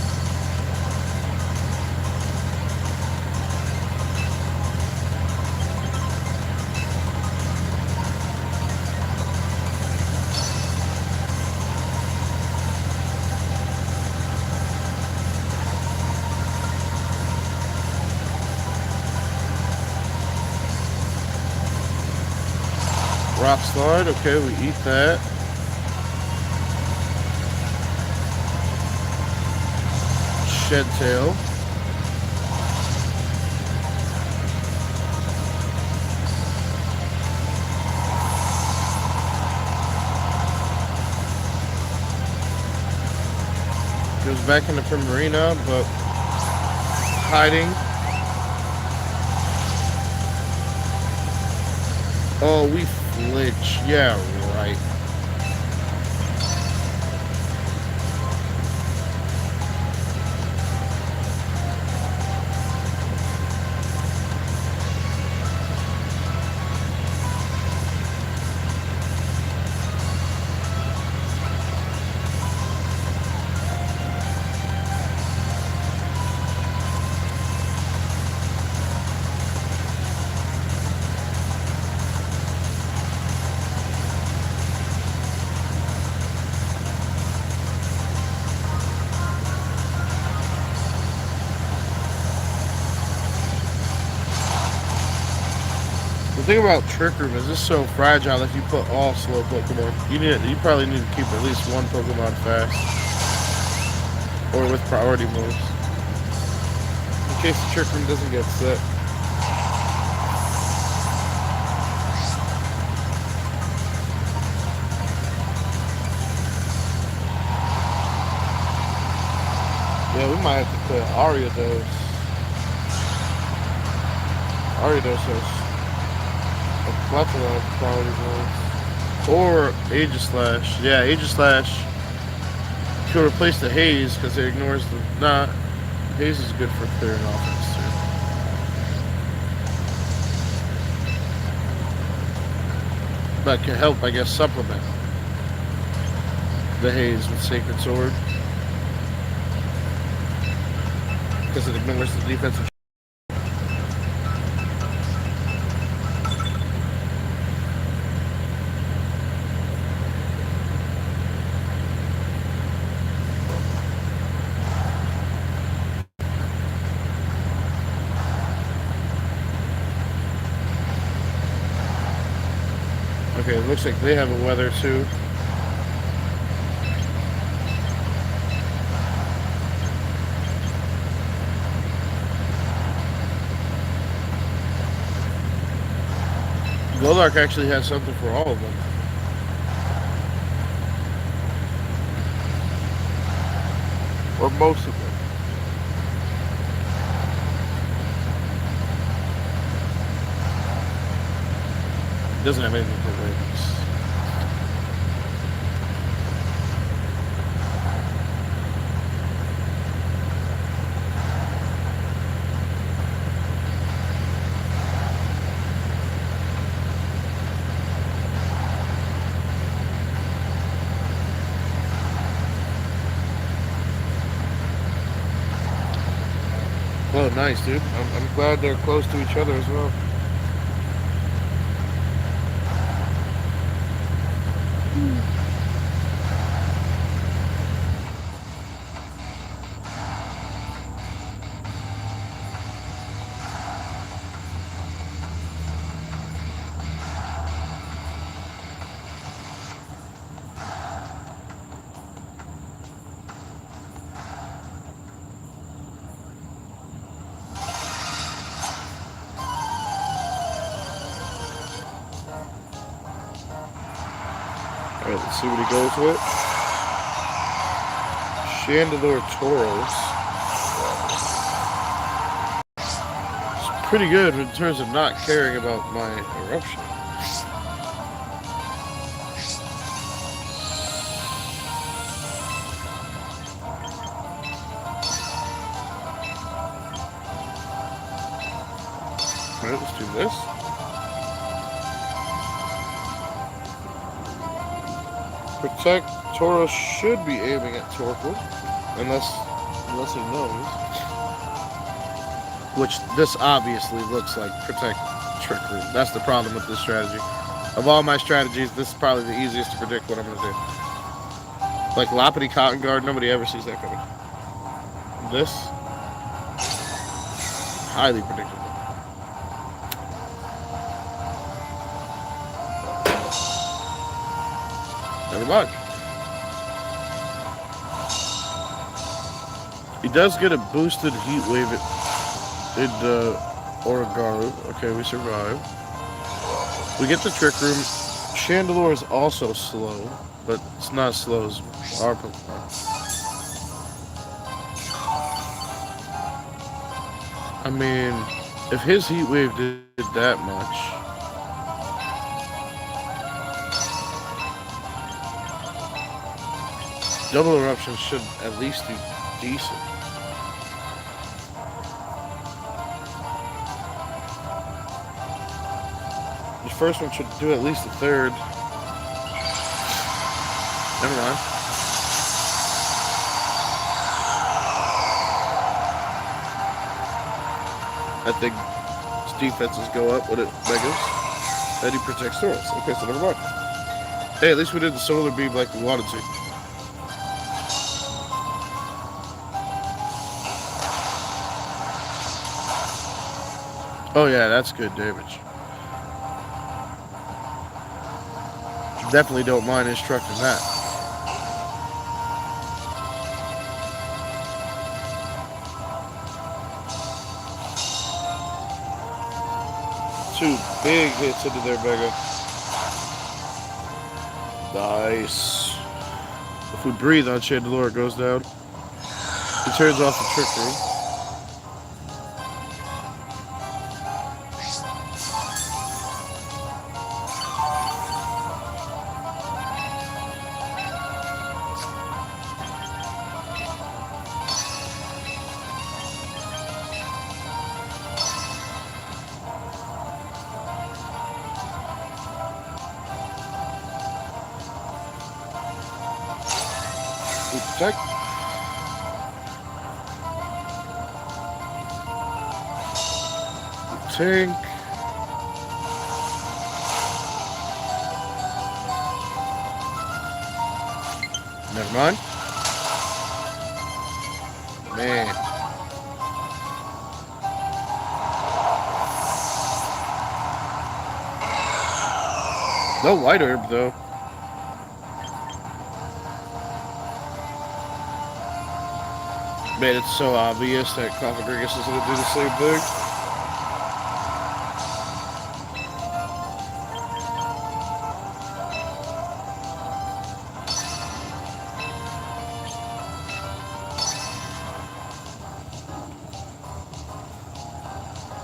Rock Slide, okay, we eat that. Shed Tail. Goes back into Primarina, but hiding. Oh, we flinch. Yeah, right. The thing about Trick Room is it's so fragile if you put all slow Pokemon. You probably need to keep at least one Pokemon fast. Or with priority moves. In case the Trick Room doesn't get set. Yeah, we might have to put Ariados. Ariados has lots of priority moves. Or Aegislash. Yeah, Aegislash could replace the Haze because it ignores the... Nah, Haze is good for clearing offense too. But can help, I guess, supplement the Haze with Sacred Sword. Because it ignores the defensive. Okay, it looks like they have a weather too. Goldark actually has something for all of them. Or most of them. It doesn't have anything for wings. Oh, nice, dude. I'm glad they're close to each other as well. Alright, let's see what he goes with. Chandelure Tauros. It's pretty good in terms of not caring about my eruption. Alright, let's do this. Protect. Tauros should be aiming at Torkoal, unless he knows. Which this obviously looks like Protect Trick Room. That's the problem with this strategy. Of all my strategies, this is probably the easiest to predict what I'm going to do. Like Loppity Cotton Guard, nobody ever sees that coming. This, highly predictable. Never mind. He does get a boosted heat wave in Orogaru. Okay, we survive. We get the Trick Room. Chandelure is also slow, but it's not as slow as our Pokemon. I mean, if his heat wave did that much, double eruption should at least do decent. The first one should do at least a third. Never mind. I think his defenses go up when it megas. And he protects Tauros. Okay, so never mind. Hey, at least we did the solar beam like we wanted to. Oh yeah, that's good damage. Definitely don't mind instructing that. Two big hits into their Mega. Nice. If we breathe on Chandelure, it goes down. He turns off the Trick Room. Check. Tank. Never mind. Man. No white herb, though. Man, it's so obvious that Cofagrigus is going to do the same thing.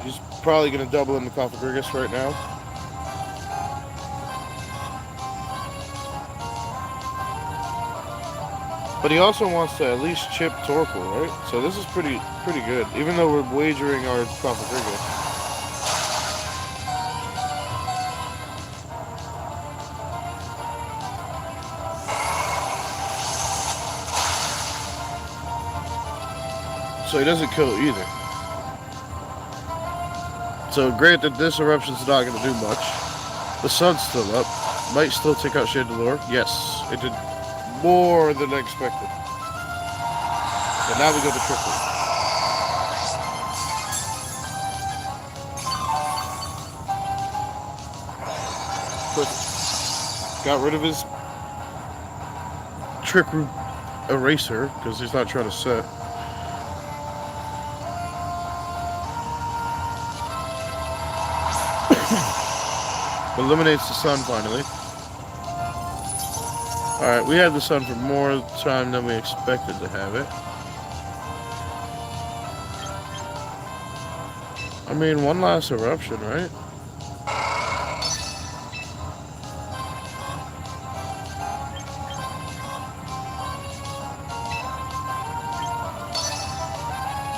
He's probably going to double in the Cofagrigus right now. But he also wants to at least chip Torkoal, right? So this is pretty good, even though we're wagering our Cofagrigus. So he doesn't kill either. So granted, this eruption's not going to do much. The sun's still up. Might still take out Chandelure. Yes, it did more than I expected. And now we go to triple. Perfect. Got rid of his Trick Root Eraser because he's not trying to set. Eliminates the sun finally. Alright, we had the sun for more time than we expected to have it. I mean, one last eruption, right?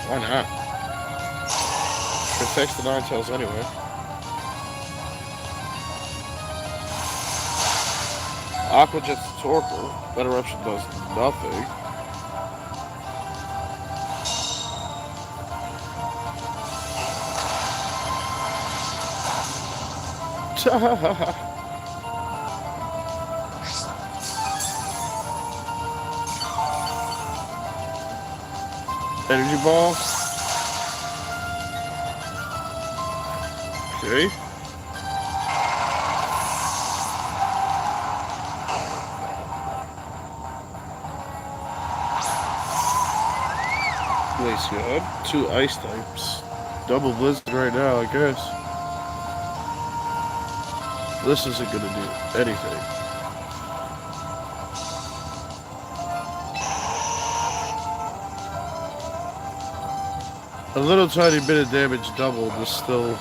Why not? Protects the Ninetales anyway. Aqua Jet's Torkoal. That eruption does nothing. Energy Ball. Okay. Glaceon. 2 ice types. Double Blizzard right now, I guess. This isn't gonna do anything. A little tiny bit of damage doubled is still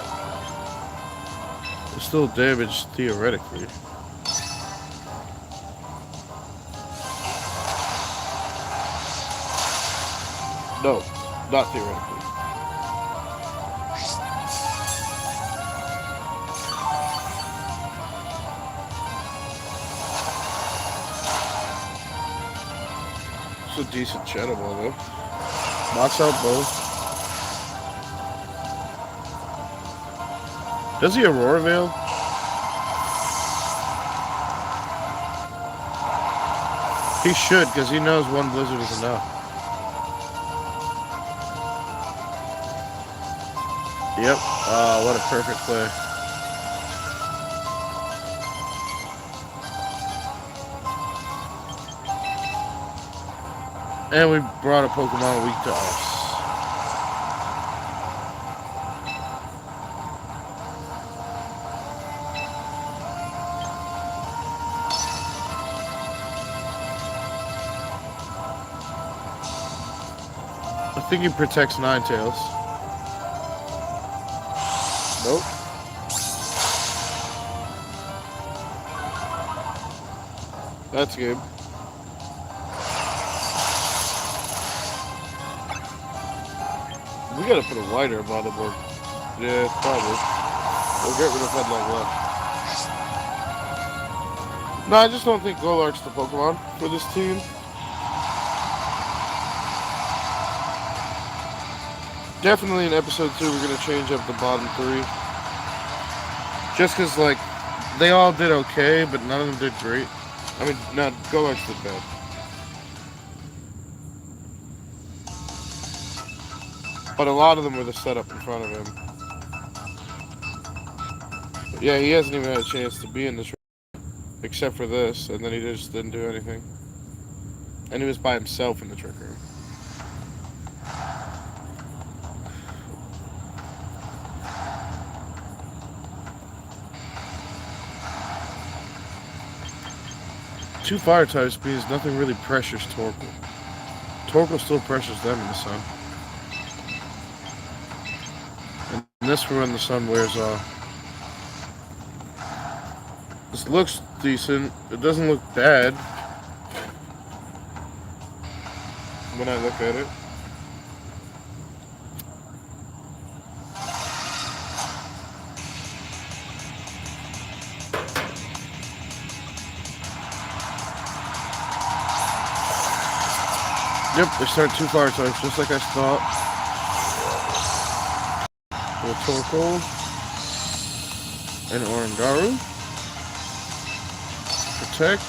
damage theoretically. No, not theoretically. It's a decent Shadow Ball though. Knocks out both. Does he Aurora Veil? He should, because he knows one Blizzard is enough. Yep. What a perfect play. And we brought a Pokemon weak to us. I think he protects Ninetales. Nope. That's good. We gotta put a wider on the board. Yeah, probably. We'll get rid of Headlight left. No, I just don't think Golark's the Pokemon for this team. Definitely in episode 2 we're gonna change up the bottom 3. Just cause like they all did okay, but none of them did great. I mean, not Golark's did bad. But a lot of them were the setup in front of him. Yeah, he hasn't even had a chance to be in this except for this, and then he just didn't do anything. And he was by himself in the trick room. Two fire types means nothing really pressures Torkoal. Torkoal still pressures them in the sun. And this for when the sun wears off. This looks decent. It doesn't look bad when I look at it. Yep, they start two fire types, just like I thought. With Torkoal and Orangaru. Protect.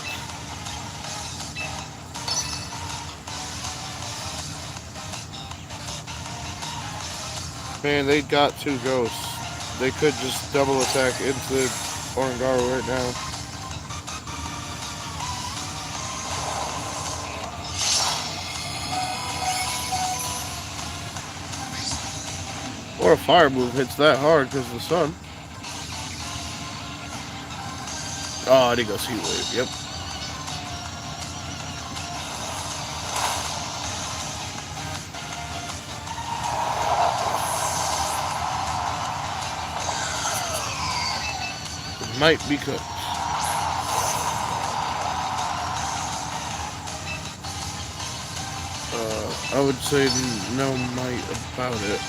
Man, they got two ghosts. They could just double attack into Orangaru right now. Or a fire move hits that hard because of the sun. Oh, there goes Heat Wave, yep. It might be cooked. I would say no might about it.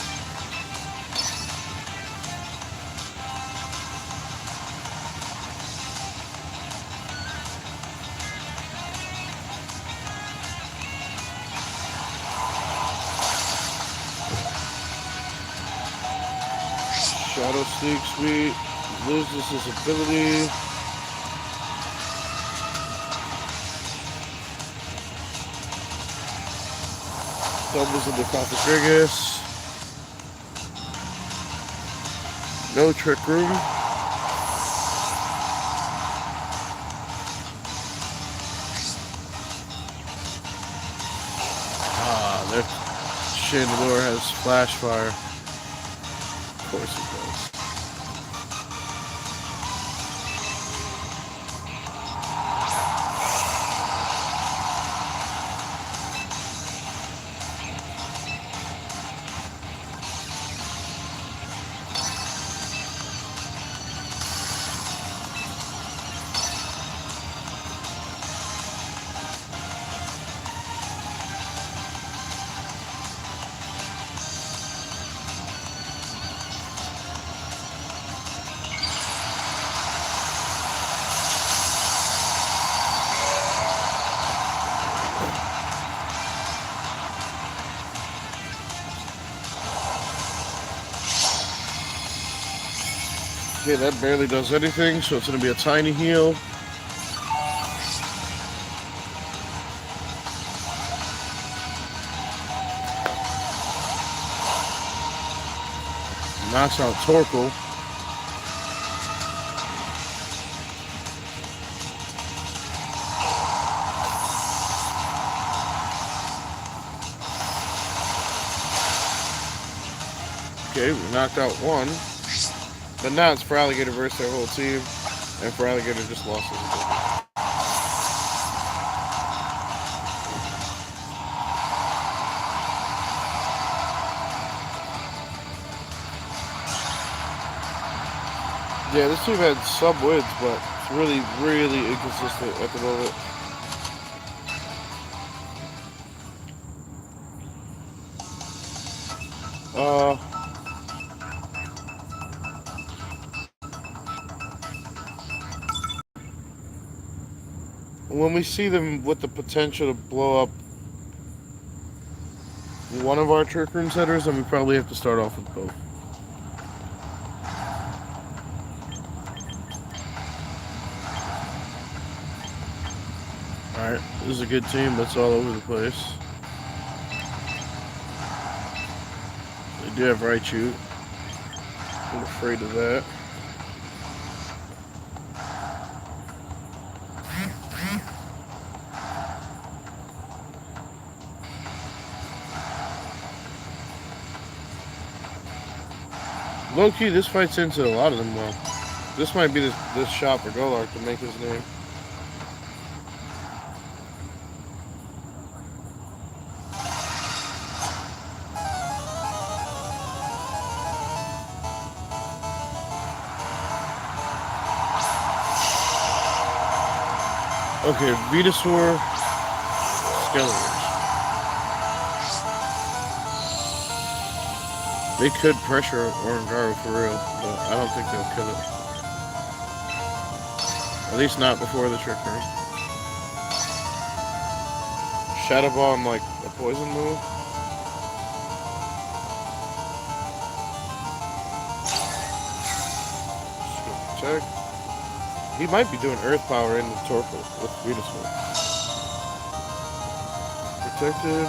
Shadow Sneak Sweep loses his ability. Doubles into Coppertrigus. No Trick Room. Their Chandelure has Flash Fire. Of course it does. Okay, that barely does anything, so it's going to be a tiny heal. Knocks out Torkoal. Okay, we knocked out one. But now it's Feraligatr versus their whole team, and Feraligatr just lost his ability. Yeah, this team had some wins, but it's really, really inconsistent at the moment. When we see them with the potential to blow up one of our Trick Room setters, then we probably have to start off with both. Alright, this is a good team that's all over the place. They do have Raichu. I'm afraid of that. Low key, this fights into a lot of them well. This might be this shot for Golark to make his name. Okay, Venusaur, Skeletons. They could pressure Orangaro for real, but I don't think they'll kill it. At least not before the Trick Room. Shadow Ball and like a poison move. Check. He might be doing Earth Power in the Torkoal with Venusaur. Protected.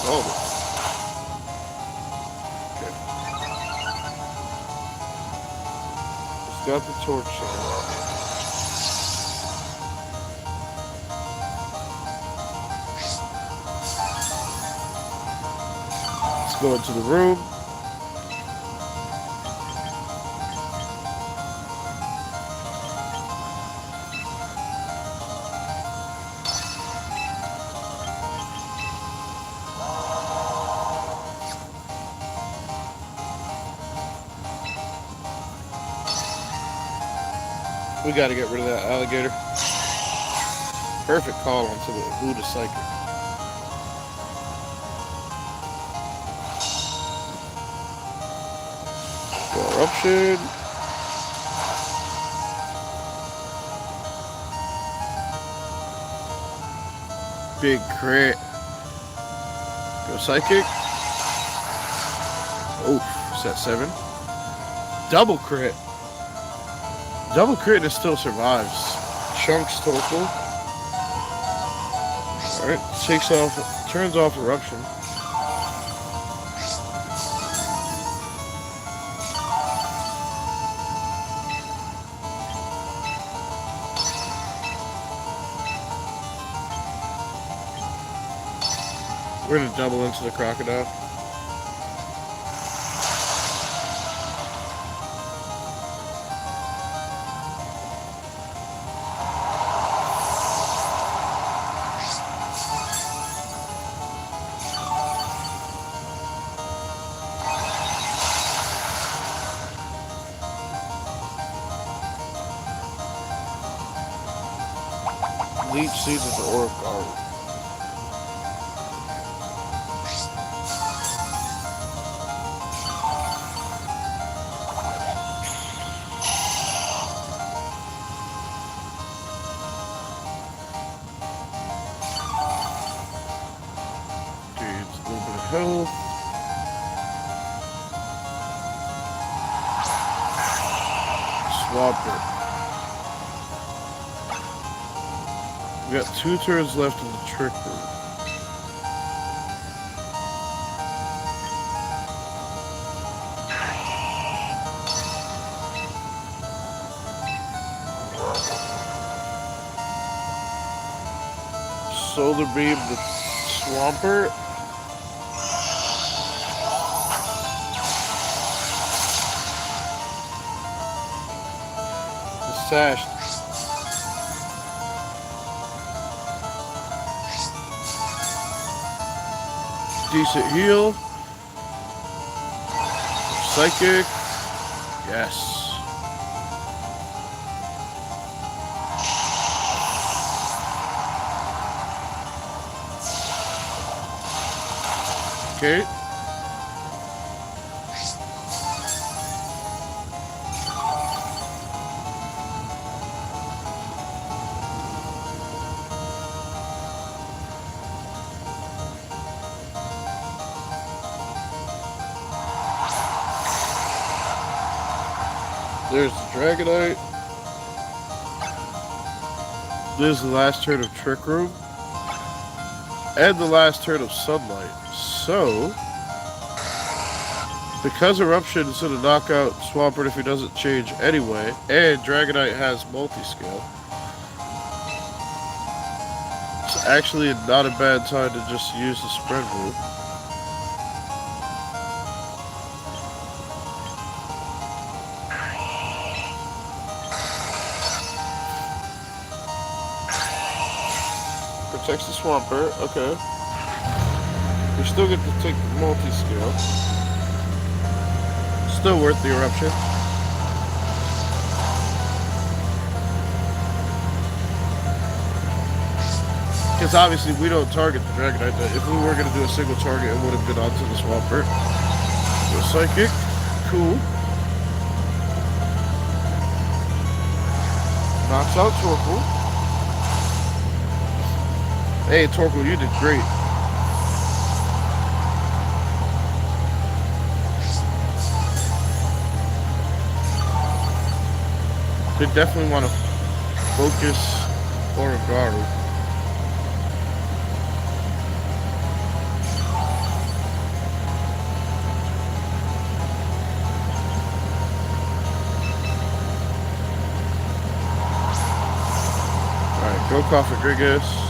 Oh. Okay. He's got the Torch Shell. Let's go into the room. We got to get rid of that alligator. Perfect call onto the Buddha Psychic. Eruption. Big crit. Go Psychic. Oof, set 7. Double crit. Double crit and it still survives. Chunks Torkoal. Alright, takes off, turns off Eruption. We're gonna double into the Crocodile. Leech Seeds with the Aura Guard. Dude, a little bit of health. Swap it. We got 2 turns left in the Trick Room. Solar Beam the Swampert. The Sash. Decent heal. Psychic. Yes. Okay. There's the Dragonite. This is the last turn of Trick Room. And the last turn of Sunlight. So, because Eruption is going to knock out Swampert if he doesn't change anyway, and Dragonite has multi-scale, it's actually not a bad time to just use the spread move. Checks the Swampert. Okay. We still get to take the multi-scale. Still worth the eruption. Because obviously we don't target the Dragonite. If we were going to do a single target, it would have been onto the Swampert. So Psychic. Cool. Knocks out Torkoal. Hey, Torkoal, you did great. They definitely want to focus Orogaru. Alright, go Cofagrigus.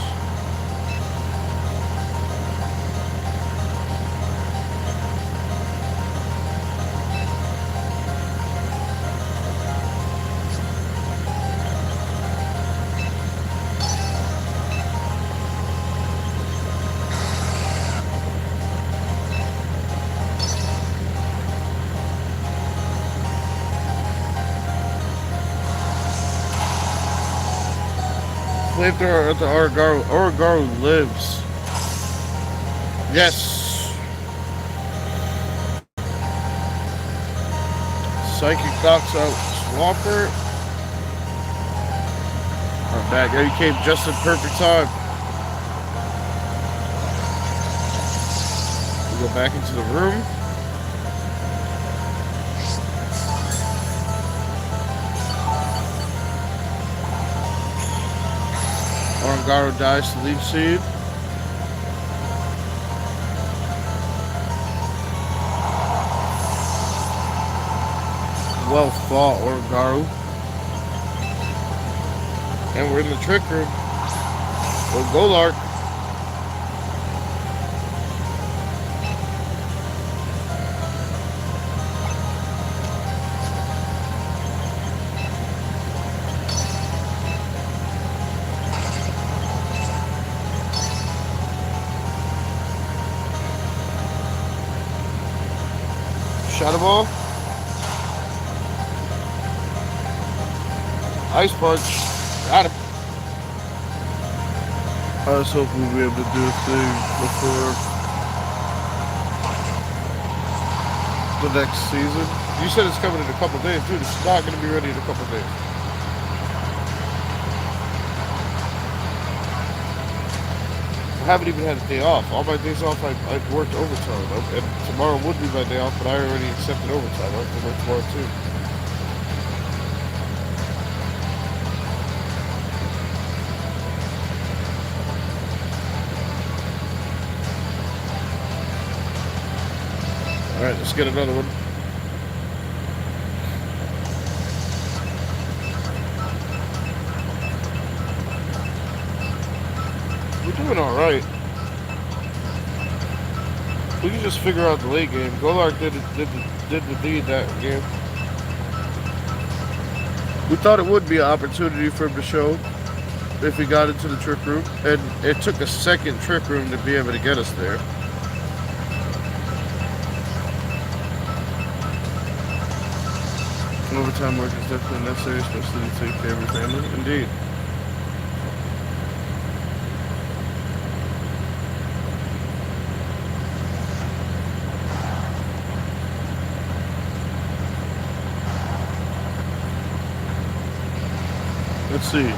Flamethrower at the Orogaru. Orogaru lives. Yes. Psychic knocks out Swampert. I'm back. You came just in perfect time. We go back into the room. Orogaru dies to Leaf Seed. Well fought, Orogaru. And we're in the Trick Room. Go Golark. Shadow Ball. Ice Punch. Got him. I was hoping we'd be able to do a thing before the next season. You said it's coming in a couple days, dude. It's not going to be ready in a couple days. I haven't even had a day off. All my days off, I've worked overtime. And tomorrow would be my day off, but I already accepted overtime. I have to work tomorrow too. Alright, let's get another one. We're doing alright. We can just figure out the late game. Golark did the deed that game. We thought it would be an opportunity for him to show if he got into the Trick Room. And it took a second Trick Room to be able to get us there. Overtime work is definitely necessary, especially to take care of your family. Indeed. Let's see.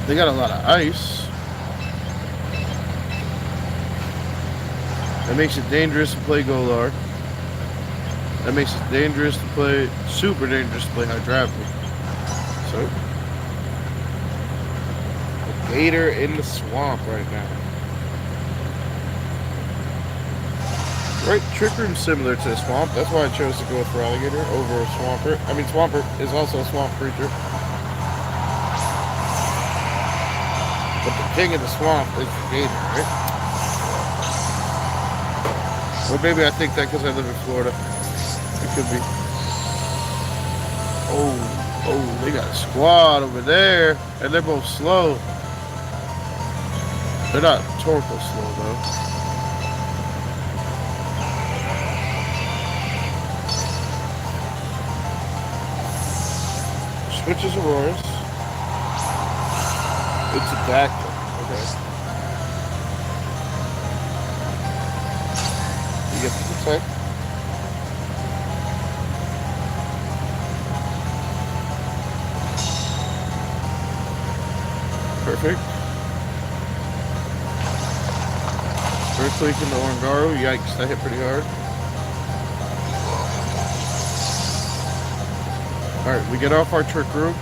They got a lot of ice. That makes it dangerous to play Golark. That makes it dangerous to play, super dangerous to play Hydravion. So, a gator in the swamp right now. Right, Trick Room's similar to a swamp. That's why I chose to go with Alligator over a Swampert. I mean, Swampert is also a swamp creature. But the king of the swamp is the gator, right? Or maybe I think that because I live in Florida. It could be. Oh, they got a squad over there. And they're both slow. They're not Torkoal slow, though. Switches Auroras. It's a Dactyl. Okay. You get to protect. Perfect. Earthquake into Orangaro. Yikes, that hit pretty hard. Alright, we get off our Trick Room.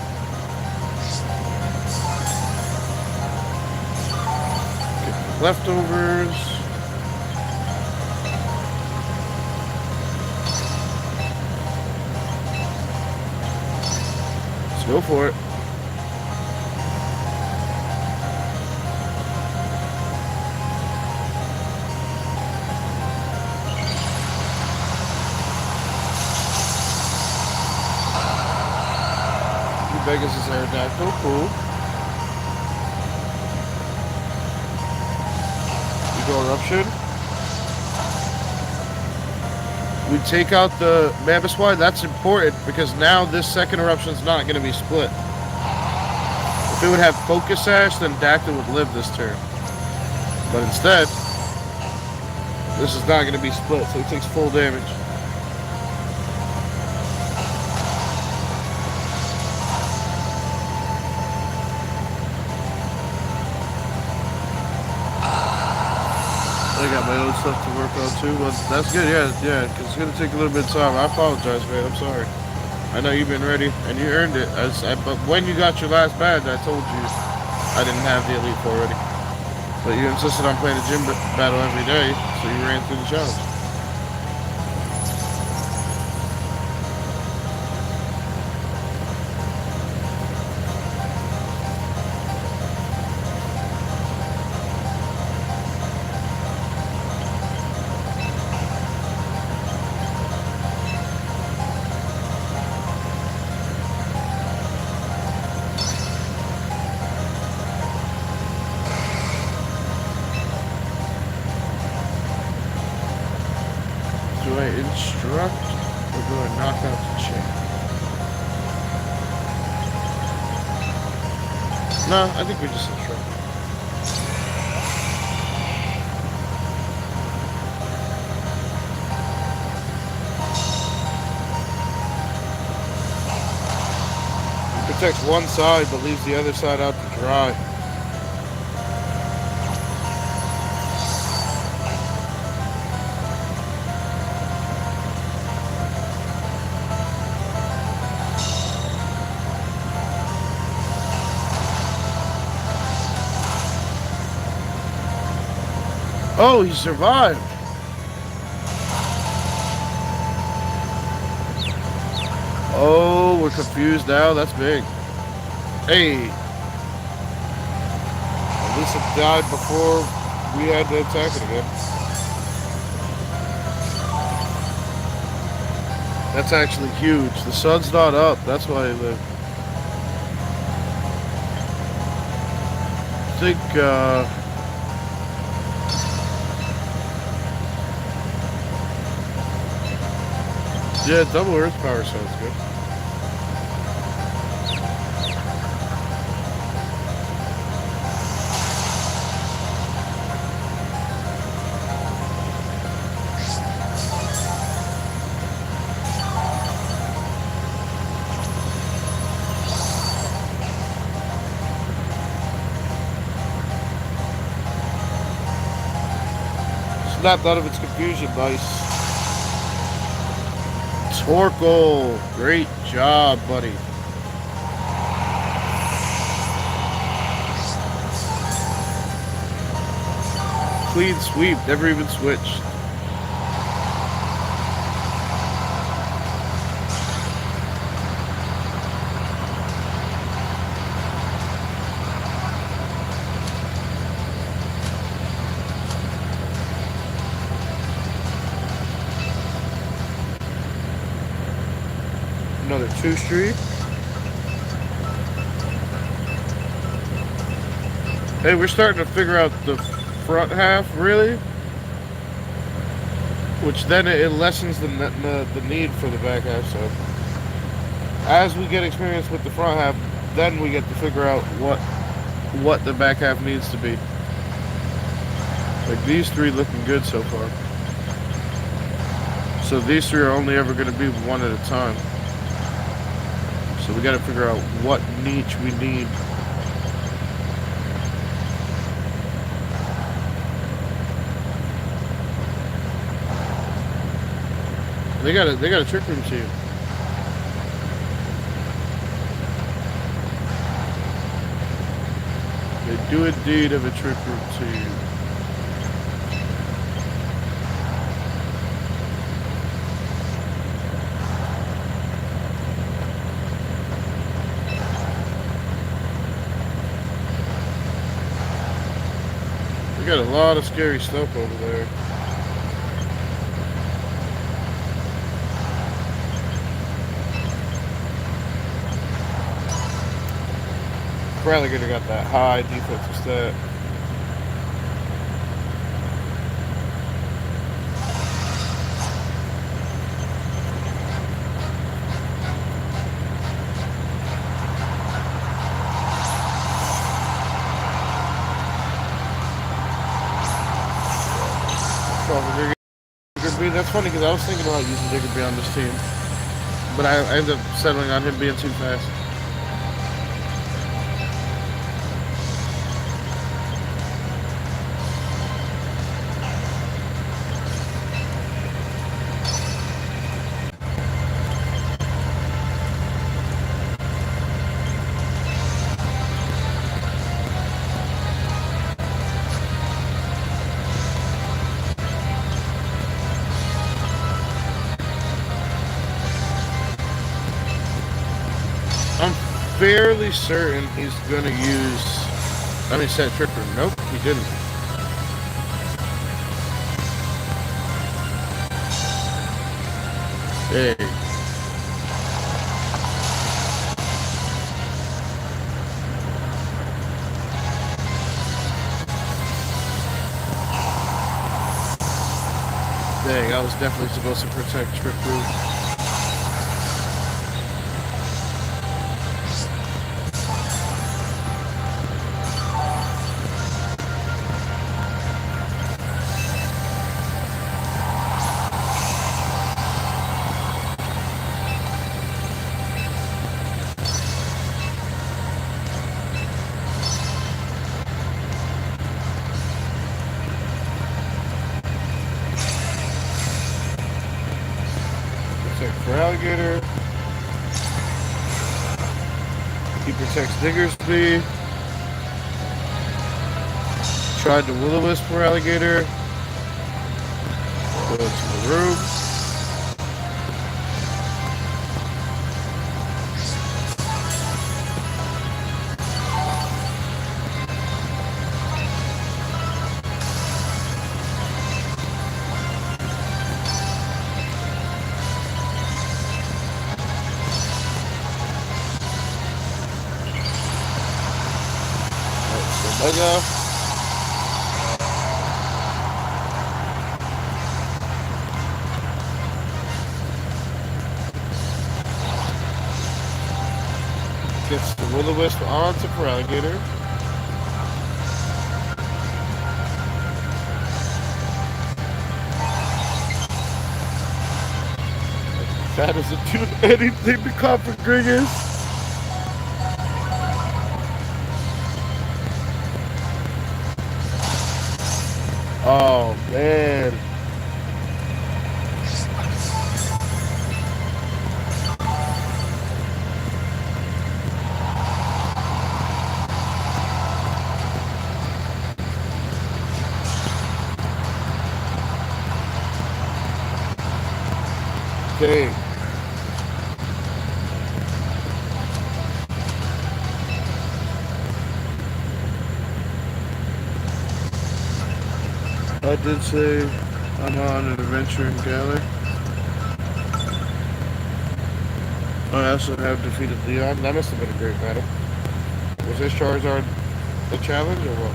Get the leftovers. Let's go for it. Vegas is Aerodactyl, cool. We go Eruption. We take out the Mamoswine. That's important because now this second Eruption is not going to be split. If it would have Focus Sash, then Dactyl would live this turn. But instead, this is not going to be split, so he takes full damage. I got my own stuff to work on too, but that's good, yeah, because it's going to take a little bit of time. I apologize, man, I'm sorry. I know you've been ready, and you earned it. But when you got your last badge, I told you I didn't have the Elite 4 ready. But you insisted on playing a gym battle every day, so you ran through the challenge. Do I instruct or do I knock out the chain? No, I think we just instruct. He protects one side but leaves the other side out to dry. Oh, he survived. Oh, we're confused now. That's big. Hey. At least it died before we had to attack it again. That's actually huge. The sun's not up. That's why he lived. I think, yeah, double Earth Power sounds good. Snapped out of its confusion, nice. Torkoal, great job, buddy. Clean sweep, never even switched. 2 Street. Hey, we're starting to figure out the front half, really. Which then it lessens the need for the back half. So as we get experience with the front half, then we get to figure out what the back half needs to be. Like these 3 looking good so far. So these 3 are only ever going to be one at a time. So we got to figure out what niche we need. They got a trick room too. They do indeed have a trick room too. We got a lot of scary stuff over there. Probably could have got that high defensive stat. That's funny because I was thinking about using Diggerby on this team, but I ended up settling on him being too fast. I'm fairly certain he's gonna use. Let me set trick room. Nope, he didn't. Hey. Dang, I was definitely supposed to protect trick room. For alligator, he protects Diggersby. Tried to will-o-wisp for alligator. Go to the room. Lego. Gets the will-o-wisp onto for alligator. That doesn't do anything to Copper Gringers. Oh, man. Okay. I did say I'm on an adventure in Galley. I also have defeated Leon. That must have been a great battle. Was this Charizard the challenge or what?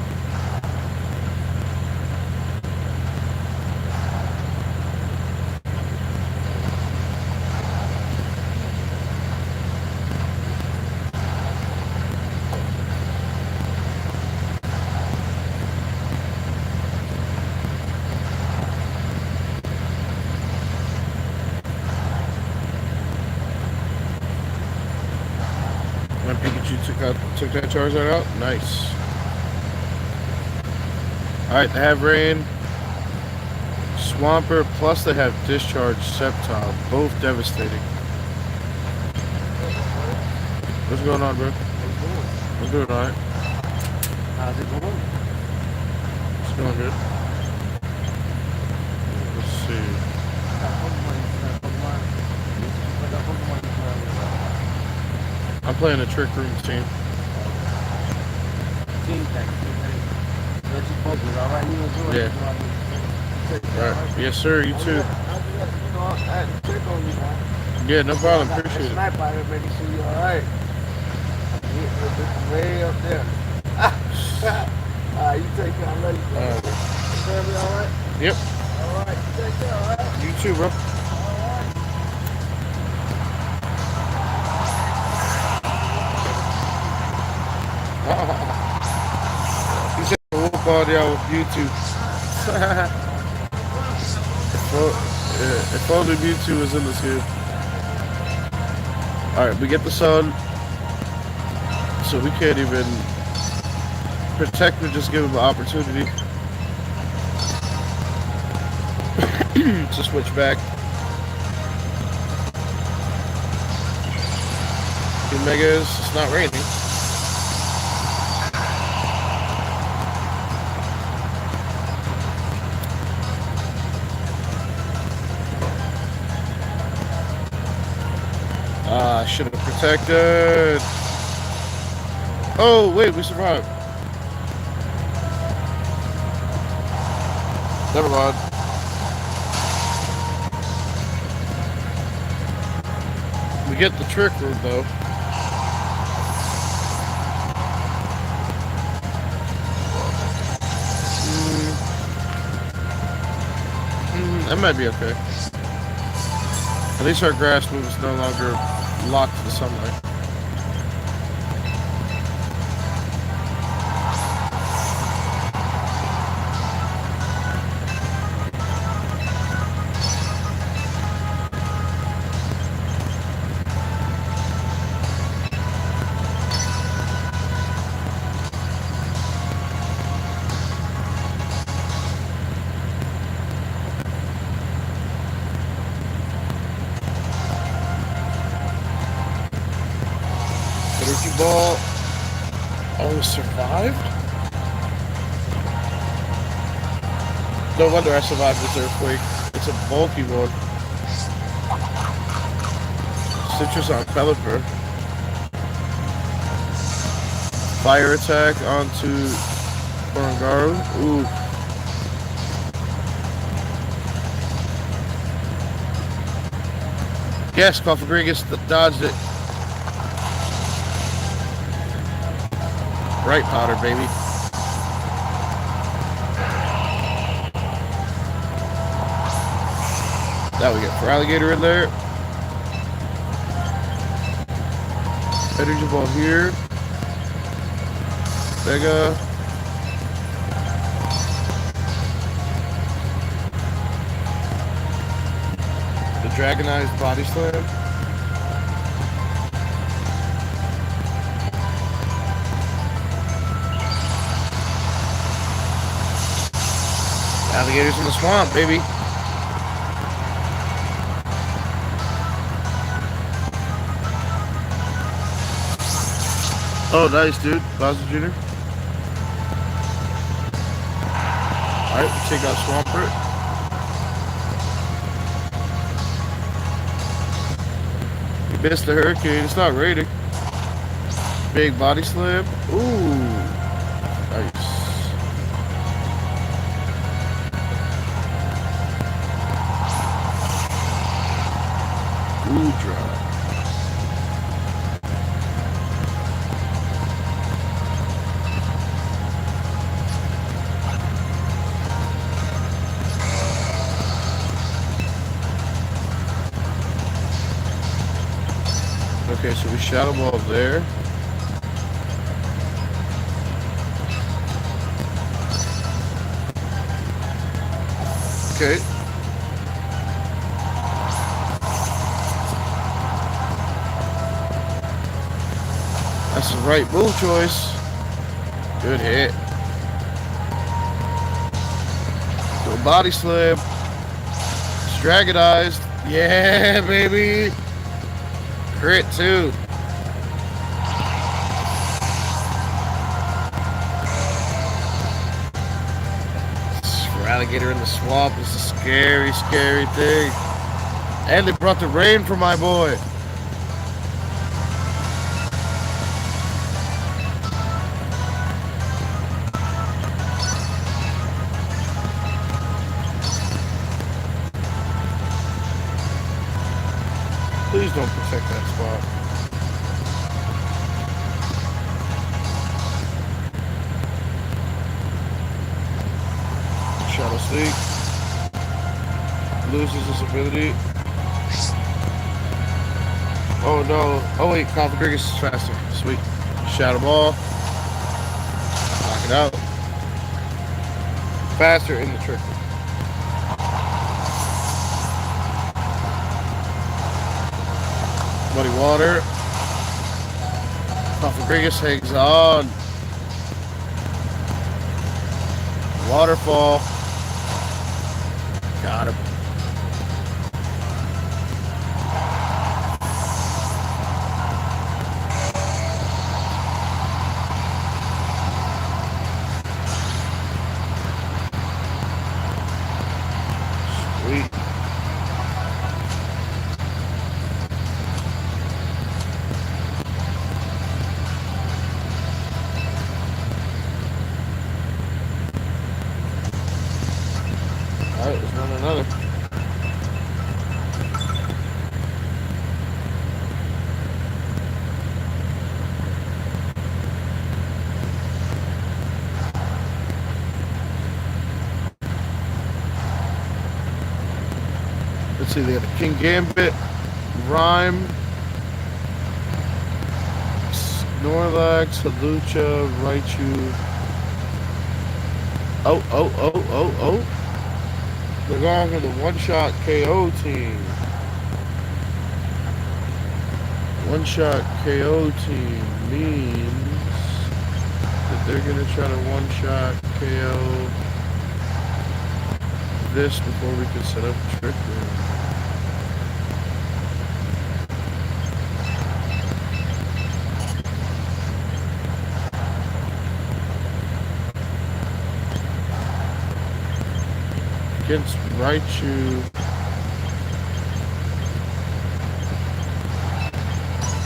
My Pikachu took that Charizard out. Nice. Alright, they have Rain, Swampert, plus they have Discharge, Sceptile. Both devastating. What's going on, bro? I'm doing alright. How's it going? It's going good. Let's see. I'm playing a Trick Room team. Team thing. Let you focus, all right? You enjoy it. Yeah. Right. Yes, sir. You too. I had to check on you, man. Yeah, no problem. Appreciate it. Sniper out here making sure you're all right. Way up there. You take care. I love you, bro. All right. Family all right? Yep. All right. You take care, all right? You too, bro. He said whoop all y'all with YouTube. If only Mewtwo was in this game. Alright, we get the sun. So we can't even protect or just give him an opportunity to switch back. In Megas, it's not raining. Ah, I should have protected. Oh, wait, we survived. Never mind. We get the Trick Room, though. That might be okay. At least our grass move is no longer locked to the sunlight. Energy Ball. Oh, survived? No wonder I survived this earthquake. It's a bulky one. Citrus on Pelipper. Fire attack onto Orangaru. Ooh. Yes, Cofagrigus dodged it. Right, Potter, baby. Now we get for Alligator in there. Energy Ball here. Mega. The Dragonized Body Slam. Alligators in the swamp, baby. Oh, nice, dude. Bowser Jr. Alright, we take out Swampert. We missed the Hurricane. It's not raining. Big Body Slam. Ooh. Nice. Ooh, drop. Okay, so we shadow ball there. Okay. That's the right move choice. Good hit. Good body slip. Dragonized. Yeah, baby. Crit too. Alligator in the swamp is a scary, scary thing. And they brought the rain for my boy. Please don't protect that spot. Shadow Sneak. Loses his ability. Oh no. Oh wait, Rodriguez is faster. Sweet. Shadow Ball. Knock it out. Faster in the trick. Muddy Water. Rodriguez hangs on. Waterfall. Got him. Sweet. Alright, let's run another. Let's see, they got a King Gambit, Rhyme, Snorlax, Halucha, Raichu. Oh. They're going for the one-shot KO team. One-shot KO team means that they're going to try to one-shot KO this before we can set up a trick room. Against Raichu.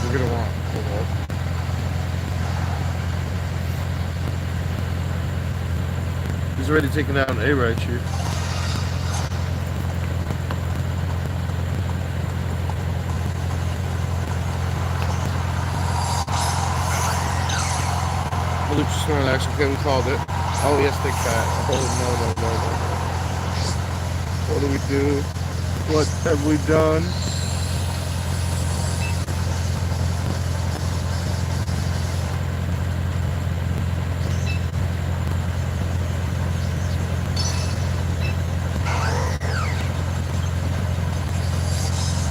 We're gonna want Cobalt. He's already taken out an A Raichu. Halucha Snorlax, okay, we called it. Oh yes, they cat. Oh no. What do we do? What have we done?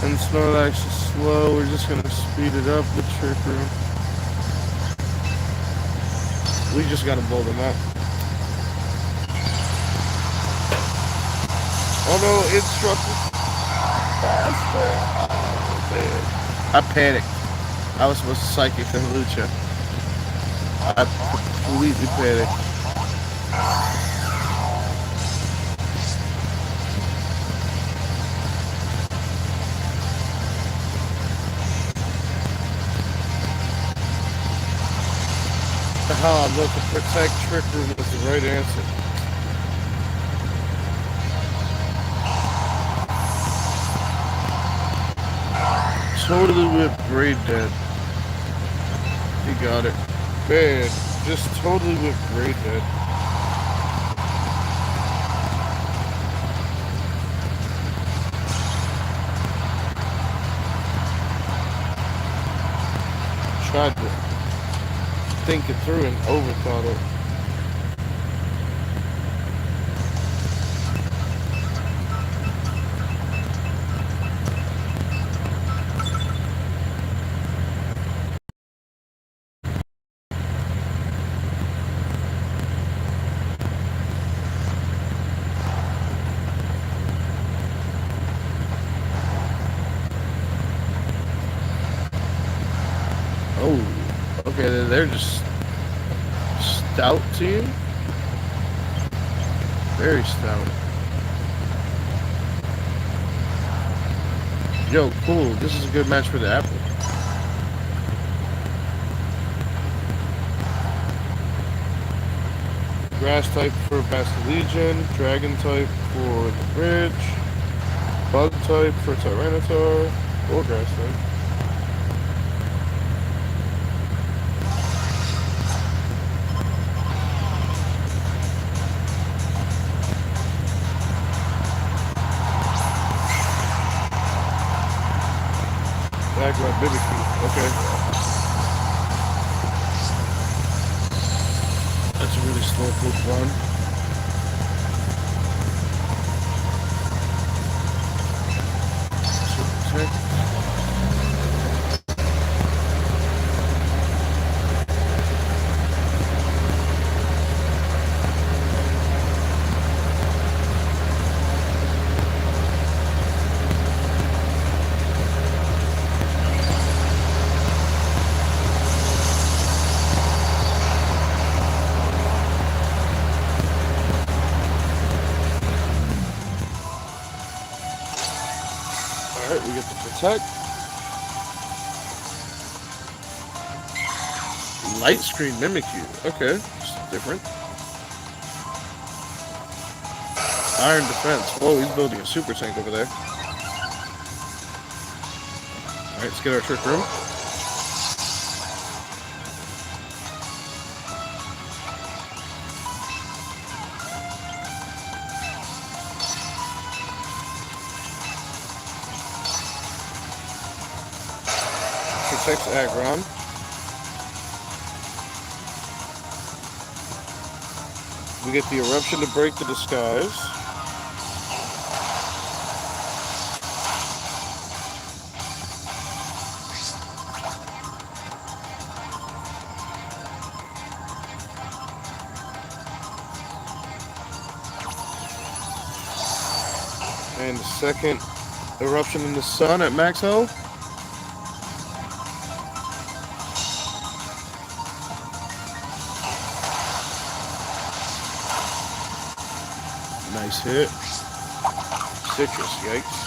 And Snorlax is slow. We're just gonna speed it up the trick room. We just gotta blow them up. Oh no, it's trucking faster. Oh man. I panicked. I was supposed to psychic the Halucha. I completely panicked. Look, the protect trick room was the right answer. Totally whipped Braid Dead. He got it. Man, just totally whipped Braid Dead. tried to think it through and overthought it. Oh, okay, they're just stout to you? Very stout. Yo, cool. This is a good match for the apple. Grass type for Bastillegian, Dragon type for the Bridge, Bug type for Tyranitar, or Grass type. Background Mimikyu, okay. That's a really slow Pokemon. Alright, we get the Protect. Light Screen Mimikyu. Okay, it's different. Iron Defense. Whoa, he's building a super tank over there. Alright, let's get our Trick Room. Protects Aggron. We get the Eruption to break the disguise. And the second Eruption in the Sun at max health. Nice hit. Citrus, yikes.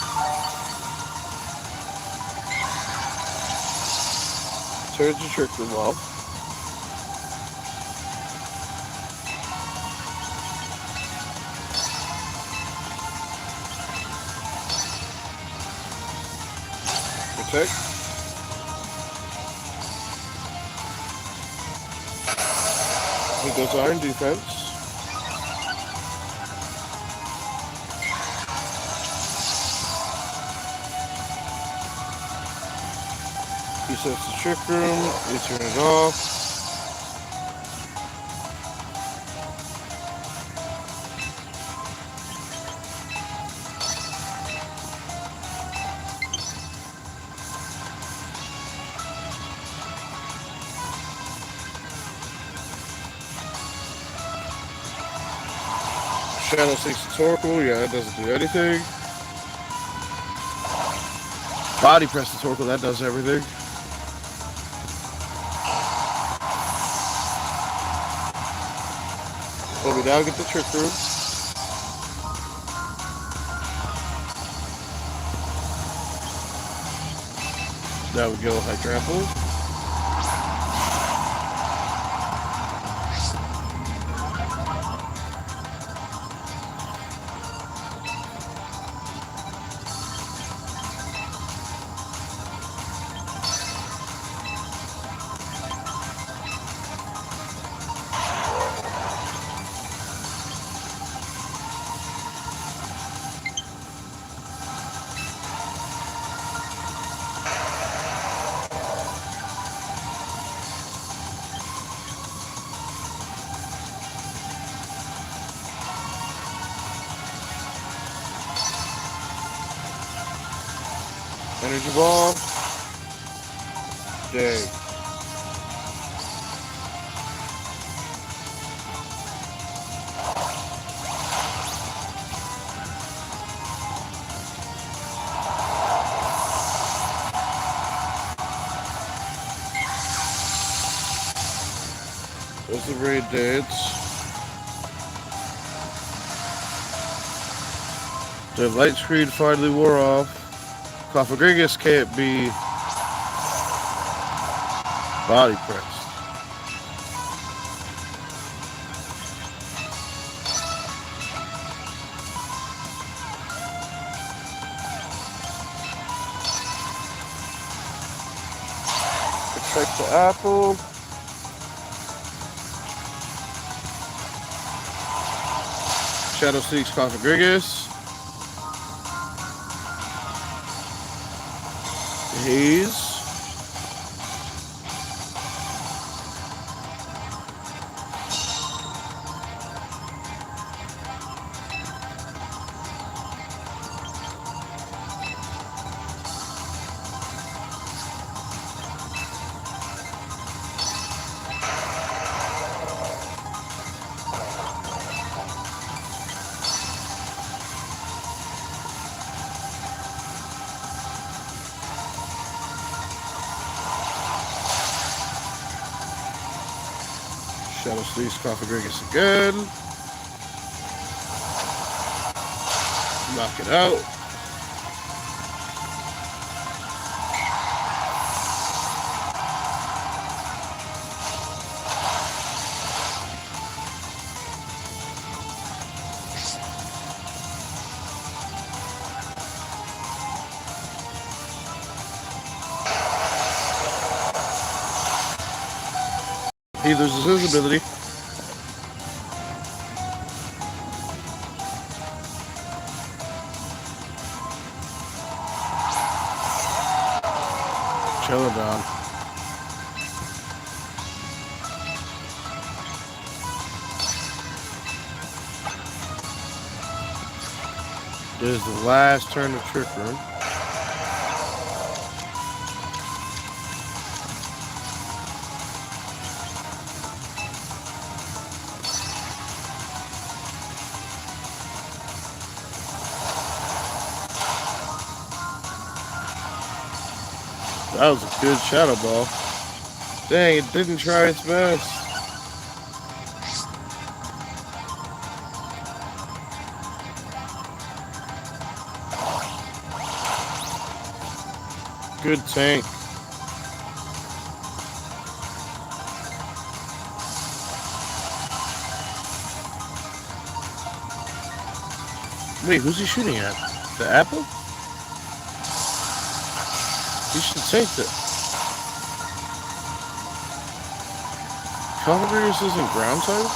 Turns the Trick Room off. Protect. He goes Iron Defense. He sets the Trick Room, you turn it off. Shadow takes the Torkoal, yeah, that doesn't do anything. Body Press the Torkoal, that does everything. Hold me down, get the Trick Room. There we go, High Trample. Energy ball. Day. There's the raid dates. The light screen finally wore off. Cofagrigus can't be body pressed. Protect the apple. Shadow Seeks Cofagrigus. Haze. Shadow Seeks Cofagrigus again. Knock it out. He loses his ability. Chill it down. This is the last turn of Trick Room. That was a good Shadow Ball. Dang, it didn't try its best. Good tank. Wait, who's he shooting at? The apple? He should take it. Cofagrigus isn't ground type?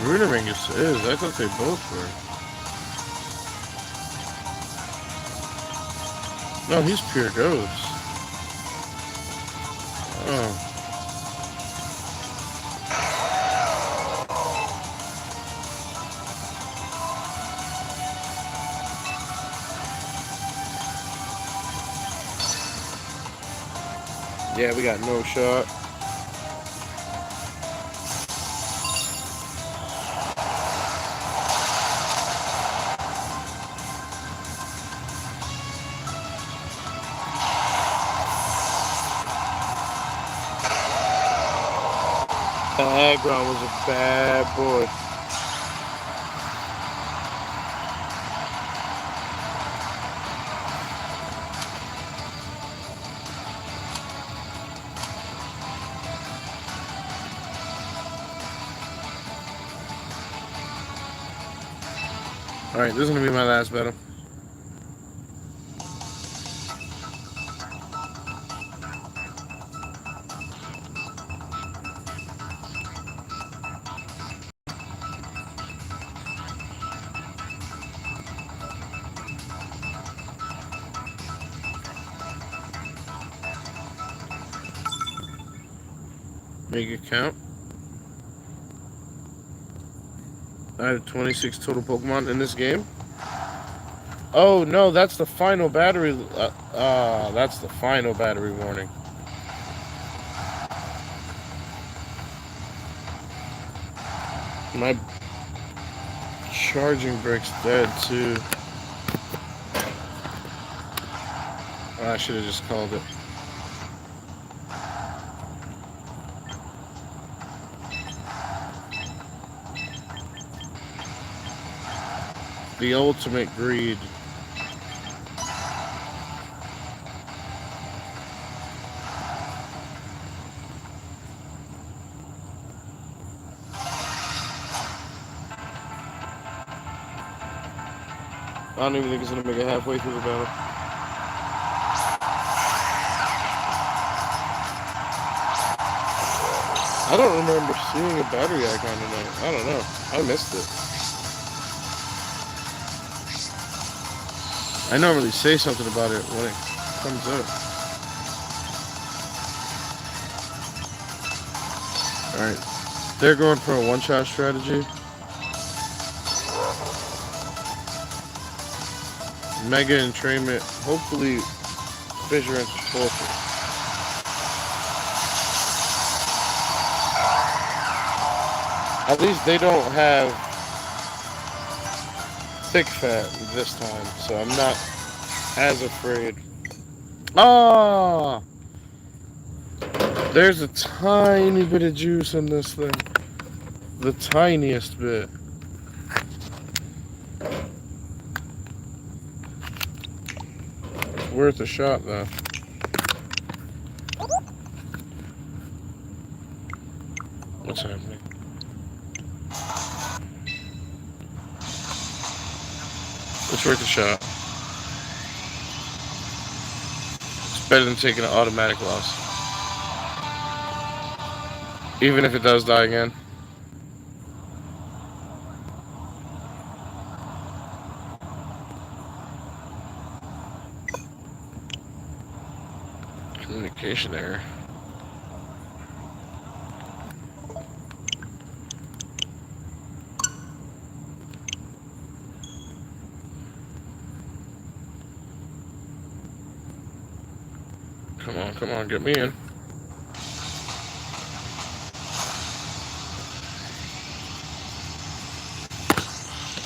Runaringus is. I thought they both were. No, he's pure ghost. Oh. Yeah, we got no shot. Agron was a bad boy. Alright, this is going to be my last battle. Make it count. I have 26 total Pokemon in this game. Oh no, that's the final battery. That's the final battery warning. My charging brick's dead too. I should have just called it. The ultimate greed. I don't even think it's gonna make it halfway through the battle. I don't remember seeing a battery icon tonight. I don't know. I missed it. I normally say something about it when it comes up. Alright. They're going for a one-shot strategy. Mega entrainment. Hopefully Fissure into torture. At least they don't have thick fat this time, so I'm not as afraid. Ah! There's a tiny bit of juice in this thing. The tiniest bit. It's worth a shot, though. What's happening? It's worth a shot. It's better than taking an automatic loss. Even if it does die again. Communication error. Come on, get me in.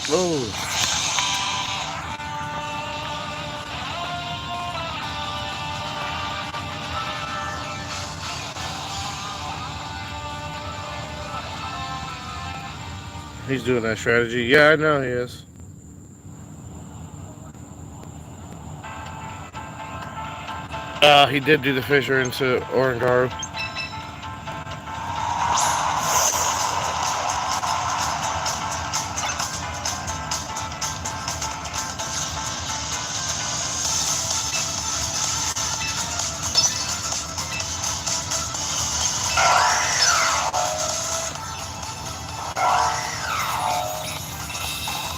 Oh. He's doing that strategy. Yeah, I know he is. He did do the Fissure into Orangaru.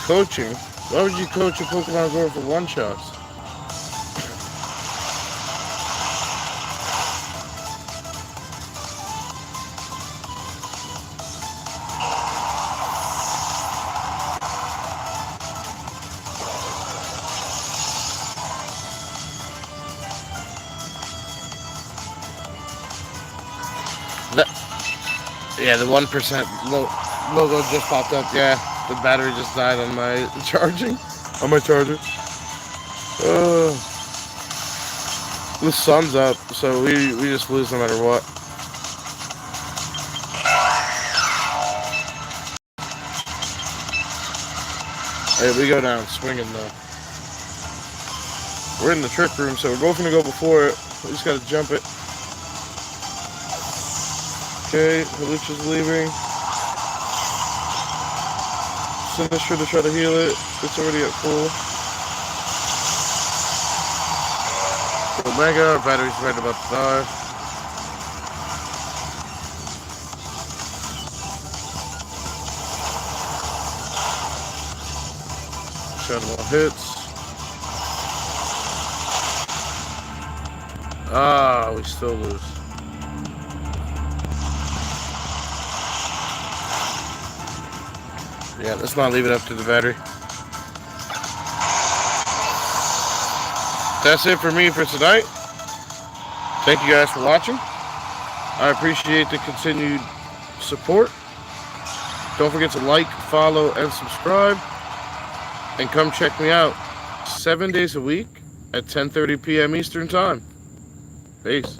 Coaching? Why would you coach a Pokemon going for one-shots? Yeah, the 1% logo just popped up. Yeah, the battery just died on my charging. On my charger. The sun's up, so we just lose no matter what. Hey, we go down swinging though. We're in the trick room, so we're both gonna go before it. We just gotta jump it. Okay, Halucha's leaving. Sinister to try to heal it. It's already at full. Omega, our battery's right about to die. Shadow Ball hits. Ah, we still lose. Yeah, let's not leave it up to the battery. That's it for me for tonight. Thank you guys for watching. I appreciate the continued support. Don't forget to like, follow, and subscribe. And come check me out 7 days a week at 10:30 p.m. Eastern Time. Peace.